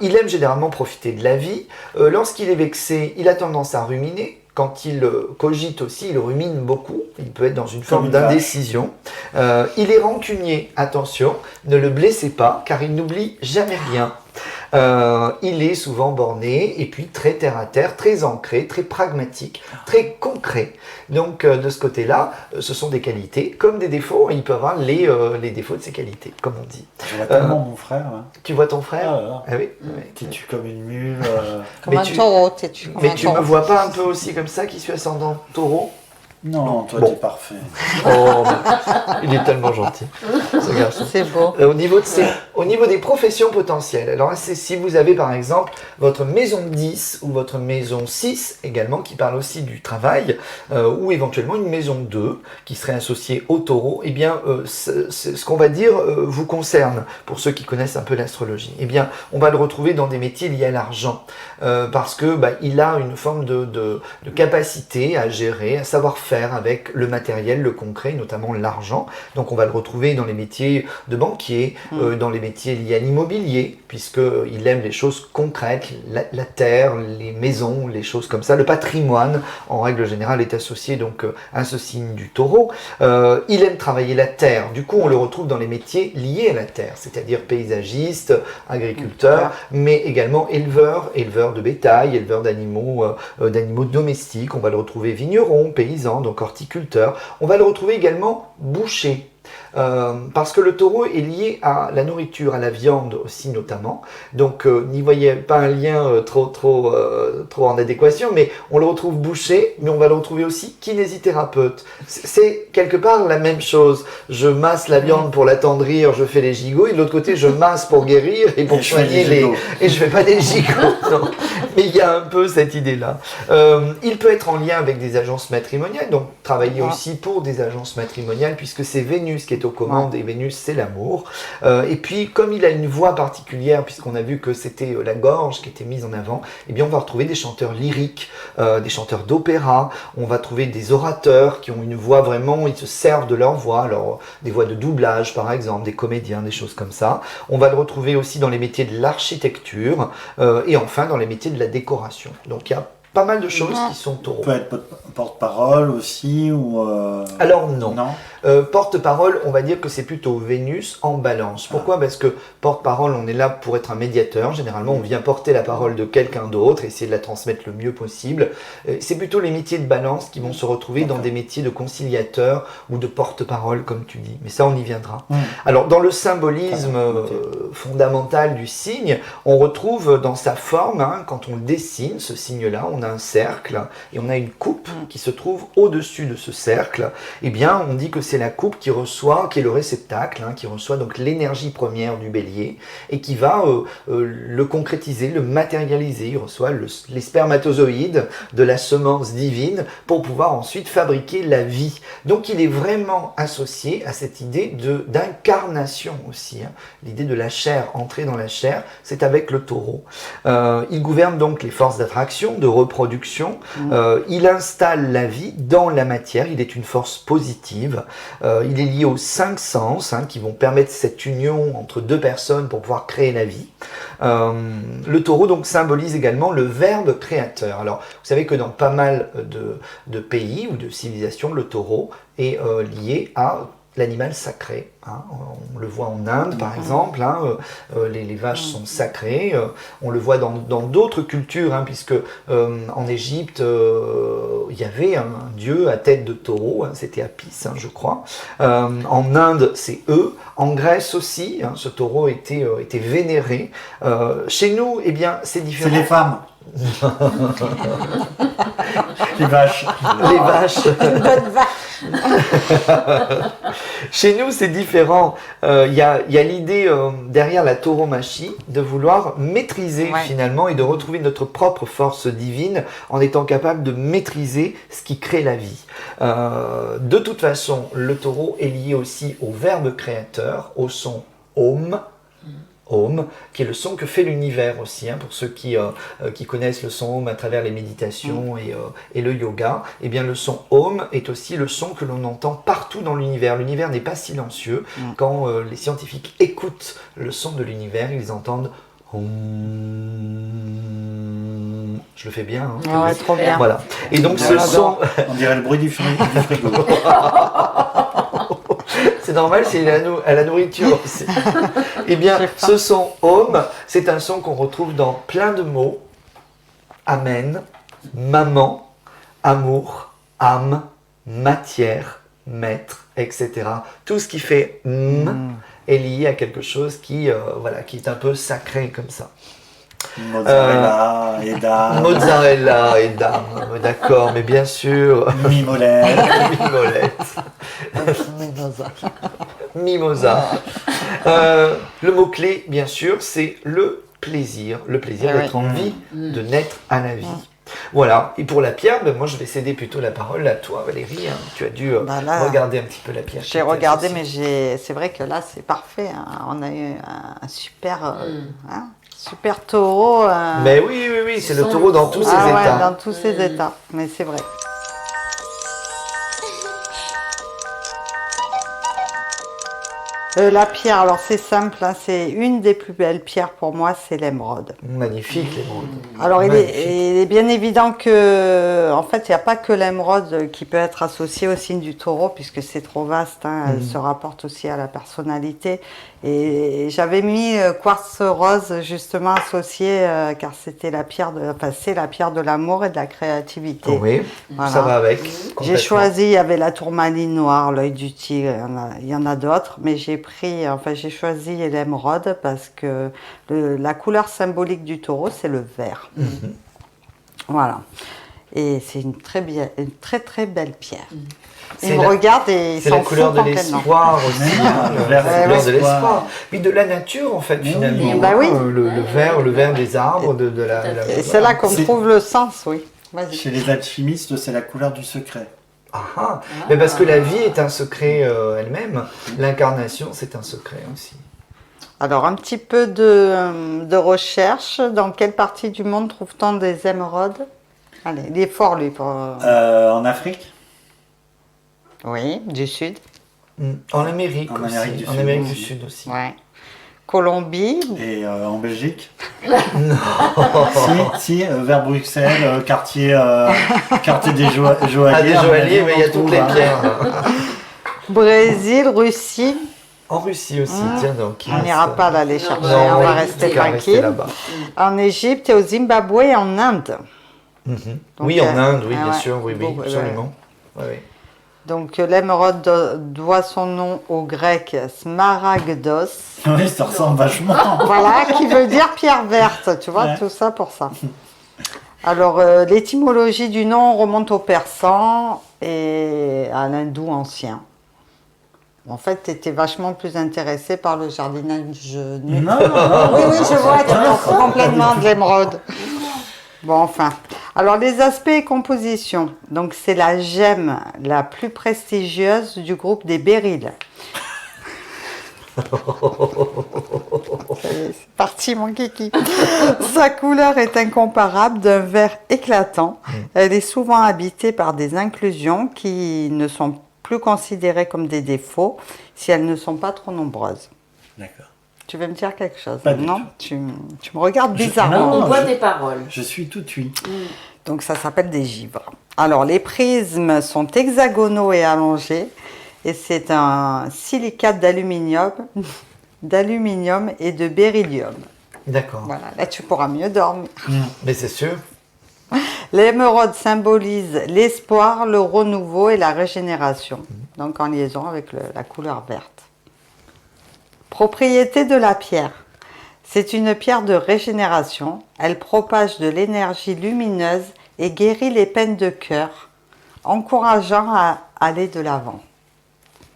Il aime généralement profiter de la vie. Lorsqu'il est vexé, il a tendance à ruminer. Quand il cogite aussi, il rumine beaucoup. Il peut être dans une forme d'indécision. Il est rancunier. Attention, ne le blessez pas, car il n'oublie jamais rien. Il est souvent borné et puis très terre à terre, très ancré, très pragmatique, très concret. Donc de ce côté-là, ce sont des qualités comme des défauts. Il peut avoir les défauts de ses qualités, comme on dit. Je vois tellement mon frère. Là. Tu vois ton frère? Ah oui. Têtu comme une mule. Comme un taureau, têtu. Mais tu me vois pas un peu aussi comme ça qui suis ascendant taureau? Non, toi t'es parfait. Oh, il est tellement gentil, ce garçon. C'est beau. Au niveau des professions potentielles, alors c'est si vous avez par exemple votre maison 10 ou votre maison 6 également qui parle aussi du travail, ou éventuellement une maison 2 qui serait associée au taureau, eh bien ce qu'on va dire vous concerne pour ceux qui connaissent un peu l'astrologie. Eh bien on va le retrouver dans des métiers liés à l'argent, parce que il a une forme de capacité à gérer, à savoir faire avec le matériel, le concret, notamment l'argent. Donc on va le retrouver dans les métiers de banquier, dans les métiers liés à l'immobilier, puisqu'il aime les choses concrètes, la terre, les maisons, les choses comme ça. Le patrimoine, en règle générale, est associé donc à ce signe du taureau. Il aime travailler la terre. Du coup, on le retrouve dans les métiers liés à la terre, c'est-à-dire paysagiste, agriculteur, mais également éleveur de bétail, éleveur d'animaux domestiques. On va le retrouver vigneron, paysan, donc horticulteur. On va le retrouver également boucher. parce que le taureau est lié à la nourriture, à la viande aussi notamment. Donc n'y voyez pas un lien trop en adéquation, mais on le retrouve boucher, mais on va le retrouver aussi kinésithérapeute. C'est quelque part la même chose. Je masse la viande pour l'attendrir, je fais les gigots, et de l'autre côté je masse pour guérir et pour soigner et je fais pas des gigots. Non. Mais il y a un peu cette idée-là. Il peut être en lien avec des agences matrimoniales, donc travailler aussi pour des agences matrimoniales, puisque c'est Vénus qui est aux commandes, et Vénus c'est l'amour. Et puis comme il a une voix particulière, puisqu'on a vu que c'était la gorge qui était mise en avant, eh bien on va retrouver des chanteurs lyriques, des chanteurs d'opéra, on va trouver des orateurs qui ont une voix vraiment, ils se servent de leur voix, alors des voix de doublage par exemple, des comédiens, des choses comme ça. On va le retrouver aussi dans les métiers de l'architecture et enfin dans les métiers de la décoration. Donc il y a pas mal de choses qui sont taureaux. On peut être porte-parole aussi ou Alors non. Porte-parole, on va dire que c'est plutôt Vénus en balance. Pourquoi ? Parce que porte-parole, on est là pour être un médiateur. Généralement, on vient porter la parole de quelqu'un d'autre, essayer de la transmettre le mieux possible. C'est plutôt les métiers de balance qui vont se retrouver dans des métiers de conciliateur ou de porte-parole, comme tu dis. Mais ça, on y viendra. Alors, dans le symbolisme fondamental du signe, on retrouve dans sa forme, quand on le dessine, ce signe-là, on a un cercle et on a une coupe qui se trouve au-dessus de ce cercle. Eh bien, on dit que c'est la coupe qui est le réceptacle, qui reçoit donc l'énergie première du bélier et qui va le concrétiser, le matérialiser. Il reçoit les spermatozoïdes de la semence divine pour pouvoir ensuite fabriquer la vie. Donc il est vraiment associé à cette idée d'incarnation aussi. L'idée de la chair, entrer dans la chair, c'est avec le taureau. Il gouverne donc les forces d'attraction, de reproduction. Il installe la vie dans la matière. Il est une force positive. Il est lié aux 5 sens qui vont permettre cette union entre deux personnes pour pouvoir créer la vie. Le taureau donc symbolise également le verbe créateur. Alors vous savez que dans pas mal de pays ou de civilisations, le taureau est lié à l'animal sacré. On le voit en Inde par exemple, les vaches sont sacrées. On le voit dans d'autres cultures, puisque en Égypte il y avait un dieu à tête de taureau, c'était Apis je crois. En Inde c'est eux. En Grèce aussi, ce taureau était vénéré. Chez nous, eh bien c'est différent. C'est les femmes. Les vaches. Les vaches. Une bonne vache. Chez nous, c'est différent. Il y a l'idée derrière la tauromachie de vouloir maîtriser finalement et de retrouver notre propre force divine en étant capable de maîtriser ce qui crée la vie. De toute façon, le taureau est lié aussi au verbe créateur, au son Om. Om, qui est le son que fait l'univers aussi, pour ceux qui connaissent le son Om à travers les méditations et le yoga, eh bien le son Om est aussi le son que l'on entend partout dans l'univers. L'univers n'est pas silencieux. Quand les scientifiques écoutent le son de l'univers, ils entendent Om. Je le fais bien, Ouais, trop bien. Voilà. Et donc ce son... On dirait le bruit du frigo. C'est normal, c'est à la nourriture aussi. Eh bien, ce son Om, c'est un son qu'on retrouve dans plein de mots. Amen, maman, amour, âme, matière, maître, etc. Tout ce qui fait est lié à quelque chose qui est un peu sacré comme ça. Mozzarella et dame. Mozzarella et dame, d'accord, mais bien sûr. Mimolette. Mimosa. Le mot-clé, bien sûr, c'est le plaisir. Le plaisir d'être en vie, de naître à la vie. Voilà, et pour la pierre, moi je vais céder plutôt la parole à toi Valérie, tu as dû regarder un petit peu la pierre. J'ai regardé, mais c'est vrai que là c'est parfait, on a eu un super, super taureau. Mais oui, c'est le taureau dans tous ses états. Dans tous ses états, mais c'est vrai. La pierre, alors c'est simple, c'est une des plus belles pierres pour moi, c'est l'émeraude. Magnifique l'émeraude. Alors il est bien évident que, en fait, il n'y a pas que l'émeraude qui peut être associée au signe du taureau, puisque c'est trop vaste, elle se rapporte aussi à la personnalité. Et j'avais mis quartz rose justement associé, car c'était c'est la pierre de l'amour et de la créativité. Oui, Voilà. ça va avec. J'ai complètement. choisi, il y avait la tourmaline noire, l'œil du tigre, il y en a d'autres, mais j'ai choisi l'émeraude parce que la couleur symbolique du taureau, c'est le vert. Voilà. Et c'est une très très belle pierre. C'est Il me regarde et il C'est la s'en couleur fout de complètement. l'espoir aussi. hein, Le vert, la c'est couleur de l'espoir. l'espoir. Puis de la nature, en fait, Mais finalement. oui. Bah oui. Le vert des arbres, de la. Et c'est là qu'on C'est- trouve le sens, oui. Vas-y. Chez les alchimistes, c'est la couleur du secret. Ah, mais parce que la vie est un secret elle-même. L'incarnation, c'est un secret aussi. Alors, un petit peu de recherche. Dans quelle partie du monde trouve-t-on des émeraudes? Allez, il est fort, lui. En Afrique? Oui, du Sud. En Amérique En aussi. Amérique du En Sud Amérique aussi. du Sud aussi. Ouais. Colombie. Et en Belgique? Si, vers Bruxelles, quartier des joailliers. Ah, des joailliers, mais il y a toutes les hein. pierres. Brésil, Russie. En Russie aussi, tiens donc. On n'ira pas là les chercher, Non, on va oui, rester on va tranquille. là-bas. En Égypte et au Zimbabwe et en Inde. Mhm. Donc, Oui, en Inde, oui, ah bien ouais. sûr, oui, Bon, absolument. Ouais, ouais. Donc l'émeraude doit son nom au grec smaragdos, Oui, ça ressemble vachement. voilà, qui veut dire pierre verte, tu vois, Ouais. tout ça pour ça. Alors l'étymologie du nom remonte au persan et à l'hindou ancien. En fait, tu étais vachement plus intéressé par le jardinage nu. Non, Oui, oui, je vois, tu t'en fous complètement de l'émeraude. Bon, enfin. Alors, les aspects et compositions. Donc, c'est la gemme la plus prestigieuse du groupe des béryls. C'est parti, mon kiki. Sa couleur est incomparable d'un vert éclatant. Elle est souvent habitée par des inclusions qui ne sont plus considérées comme des défauts si elles ne sont pas trop nombreuses. D'accord. Tu veux me dire quelque chose? Pas du Non, tout. tu me regardes Je- bizarrement. non. On voit je- tes paroles. Je suis tout oui. Donc ça s'appelle des givres. Alors les prismes sont hexagonaux et allongés et c'est un silicate d'aluminium et de beryllium. D'accord. Voilà, là tu pourras mieux dormir. Mais c'est sûr. L'émeraude symbolise l'espoir, le renouveau et la régénération, donc en liaison avec la couleur verte. Propriété de la pierre. C'est une pierre de régénération. Elle propage de l'énergie lumineuse et guérit les peines de cœur, encourageant à aller de l'avant.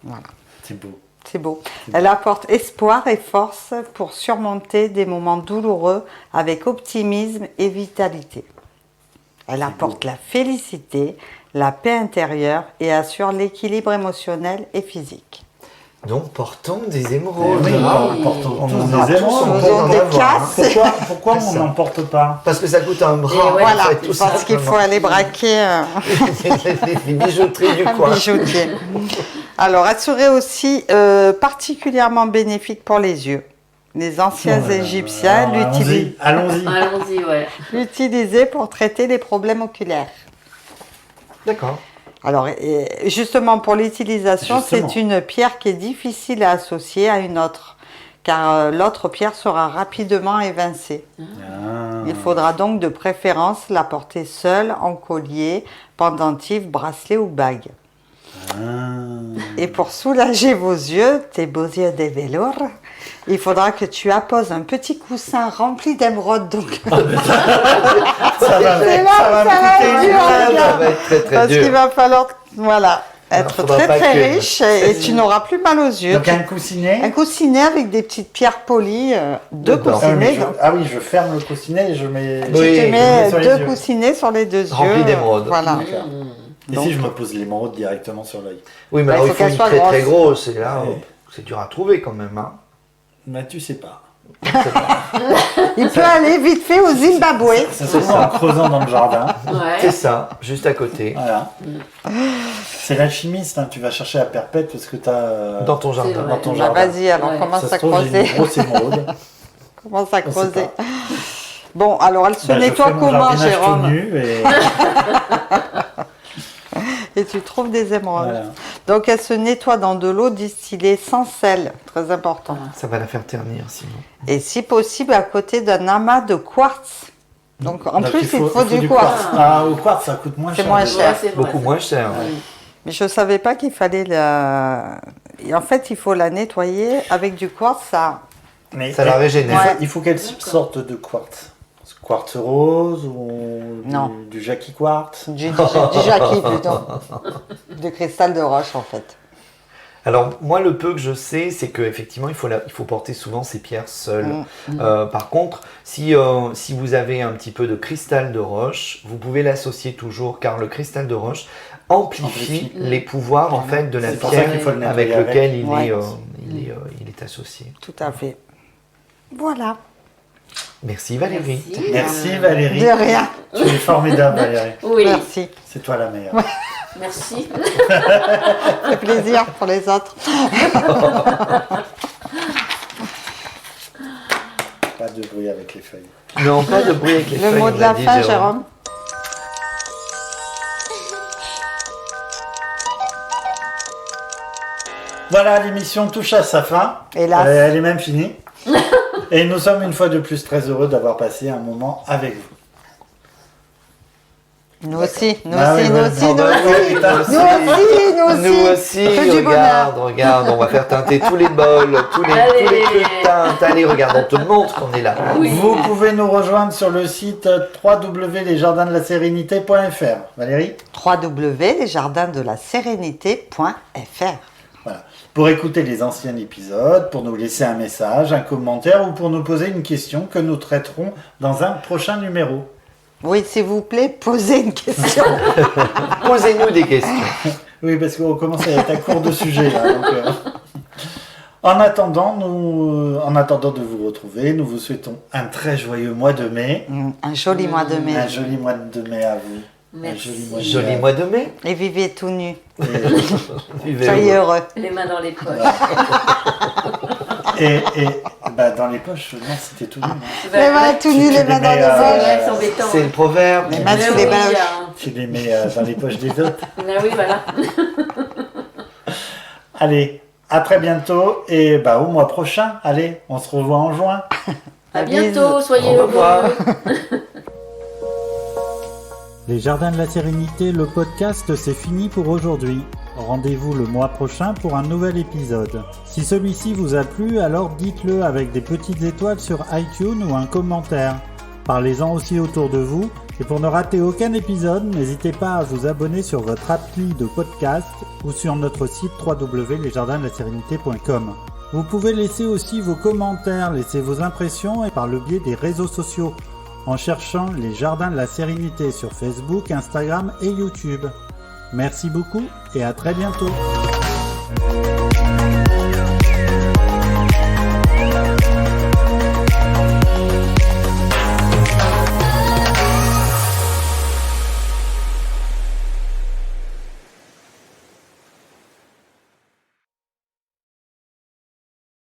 Voilà, C'est beau. c'est beau. Elle apporte espoir et force pour surmonter des moments douloureux avec optimisme et vitalité. Elle apporte la félicité, la paix intérieure et assure l'équilibre émotionnel et physique. Donc, portons des émeraudes. Oui, oui. portons On tous en a des tous émeraudes. en Nous peut avons en des avoir, hein. casses. Pourquoi C'est on ça. n'en porte pas? Parce que ça coûte un bras. Et Voilà, en fait, tout parce qu'il faut simplement. aller braquer les bijouteries du un coin. bijoutier. Alors, elle serait aussi particulièrement bénéfique pour les yeux. Les anciens Égyptiens Alors, allons-y. Allons-y, ouais. l'utilisaient pour traiter les problèmes oculaires. D'accord. Alors, justement, pour l'utilisation, Justement. c'est une pierre qui est difficile à associer à une autre, car l'autre pierre sera rapidement évincée. Ah. Il faudra donc de préférence la porter seule, en collier, pendentif, bracelet ou bague. Ah. Et pour soulager vos yeux, tes beaux yeux de velours, il faudra que tu apposes un petit coussin rempli d'émeraudes. Donc, Ça va, C'est là ça va que me ça va coûter être une dur, blinde. regarde. Ça va être très très parce qu'il dur. va falloir, voilà, être faudra très pas très que- riche et tu n'auras plus mal aux yeux. Donc un coussinet. Un coussinet avec des petites pierres polies, deux D'accord. coussinets. donc Ah oui, je ferme le coussinet et je mets. Oui, tu je te le mets sur les deux yeux. coussinets sur les deux Remplis yeux. d'émeraudes. Voilà. Et Donc- si je me pose l'émeraude directement sur l'œil? Oui, mais Bah, alors il il faut faut qu'elle une soit très très grosse. grosse. Et là, Ouais. c'est dur à trouver quand même. Hein. Bah tu sais pas. Il peut aller vite fait au Zimbabwe. Ça se trouve en creusant dans le jardin. C'est Ouais. ça, juste à côté, Voilà. C'est l'alchimiste, hein, tu vas chercher à perpète parce que tu as. dans ton C'est jardin. vrai. dans ton Bah, jardin. vas-y, alors Ouais. commence Ça se à trouve, j'ai creuser. une grosse émeraude. Commence à On sait creuser. pas. Bon, alors elle se Bah, je nettoie fais mon comment, jardinage tout Jérôme? nu et et tu trouves des émeraudes. Voilà. Donc elle se nettoie dans de l'eau distillée sans sel, très important. Ça va la faire ternir sinon. Et si possible à côté d'un amas de quartz. Donc en Donc, plus il faut du quartz. Ah, au quartz, ça coûte moins C'est cher. moins déjà. cher. Ouais, c'est vrai, Beaucoup c'est moins vrai. cher. Oui. Mais je ne savais pas qu'il fallait la... Et en fait il faut la nettoyer avec du quartz, ça... Mais Ça la régénère. Ouais. il faut quelle D'accord. sorte de quartz? Quartz rose ou Non. du Jackie quartz? Du jackie plutôt. Du cristal de roche en fait. Alors moi le peu que je sais c'est qu'effectivement il faut porter souvent ces pierres seules. Par contre si vous avez un petit peu de cristal de roche, vous pouvez l'associer toujours car le cristal de roche amplifie les pouvoirs en fait de la C'est pour ça pierre qu'il faut le avec nettoyer lequel Ouais. il est associé. Tout à fait. Voilà. Merci Valérie. Merci Valérie. De rien. Tu es formidable Valérie. Oui, Merci. C'est toi la meilleure. merci. Ça fait plaisir pour les autres. Pas de bruit avec les feuilles. Non, pas de bruit avec les Le feuilles, mot on de l'a la dit, fin, Jérôme. Voilà, l'émission touche à sa fin. Hélas. Elle est même finie. Et nous sommes une fois de plus très heureux d'avoir passé un moment avec vous. Nous aussi, nous Ah aussi, oui, nous ouais. aussi, Bon, nous bah, aussi. ouais, putain. Nous aussi, Nous aussi, Fais du regarde, on va faire teinter tous les bols, tous les Allez. trucs de teinte. Allez, regarde, on te montre qu'on est là. Oui. Vous pouvez nous rejoindre sur le site www.lesjardinsdelasérénité.fr. Valérie? www.lesjardinsdelasérénité.fr. Voilà. Pour écouter les anciens épisodes, pour nous laisser un message, un commentaire ou pour nous poser une question que nous traiterons dans un prochain numéro. Oui, s'il vous plaît, posez une question. Posez-nous des questions. Oui, parce qu'on commence à être à court de sujets là. Donc, en attendant de vous retrouver, nous vous souhaitons un très joyeux mois de mai. Un joli mois de mai. Un joli mois de mai à vous. Merci. Un joli mois de Joli mai. mois de mai. Et vivez tout nu. Vivez Soyez heureux. heureux. Les mains dans les poches. Et bah, dans les poches, non, c'était tout nu. hein. Les mains tout nues, les mains dans les mets, poches. Ouais, c'est embêtant. C'est le proverbe. Les mains Mais sous oui, les baloches. Tu les mets dans les poches des autres. Ah oui, voilà. Allez, à très bientôt et bah, au mois prochain. Allez, on se revoit en juin. À bientôt, soyez Au revoir. heureux. Les Jardins de la Sérénité, le podcast, c'est fini pour aujourd'hui. Rendez-vous le mois prochain pour un nouvel épisode. Si celui-ci vous a plu, alors dites-le avec des petites étoiles sur iTunes ou un commentaire. Parlez-en aussi autour de vous. Et pour ne rater aucun épisode, n'hésitez pas à vous abonner sur votre appli de podcast ou sur notre site www.lesjardinsdelasérénité.com. Vous pouvez laisser aussi vos commentaires, laisser vos impressions et par le biais des réseaux sociaux en cherchant les Jardins de la Sérénité sur Facebook, Instagram et YouTube. Merci beaucoup et à très bientôt.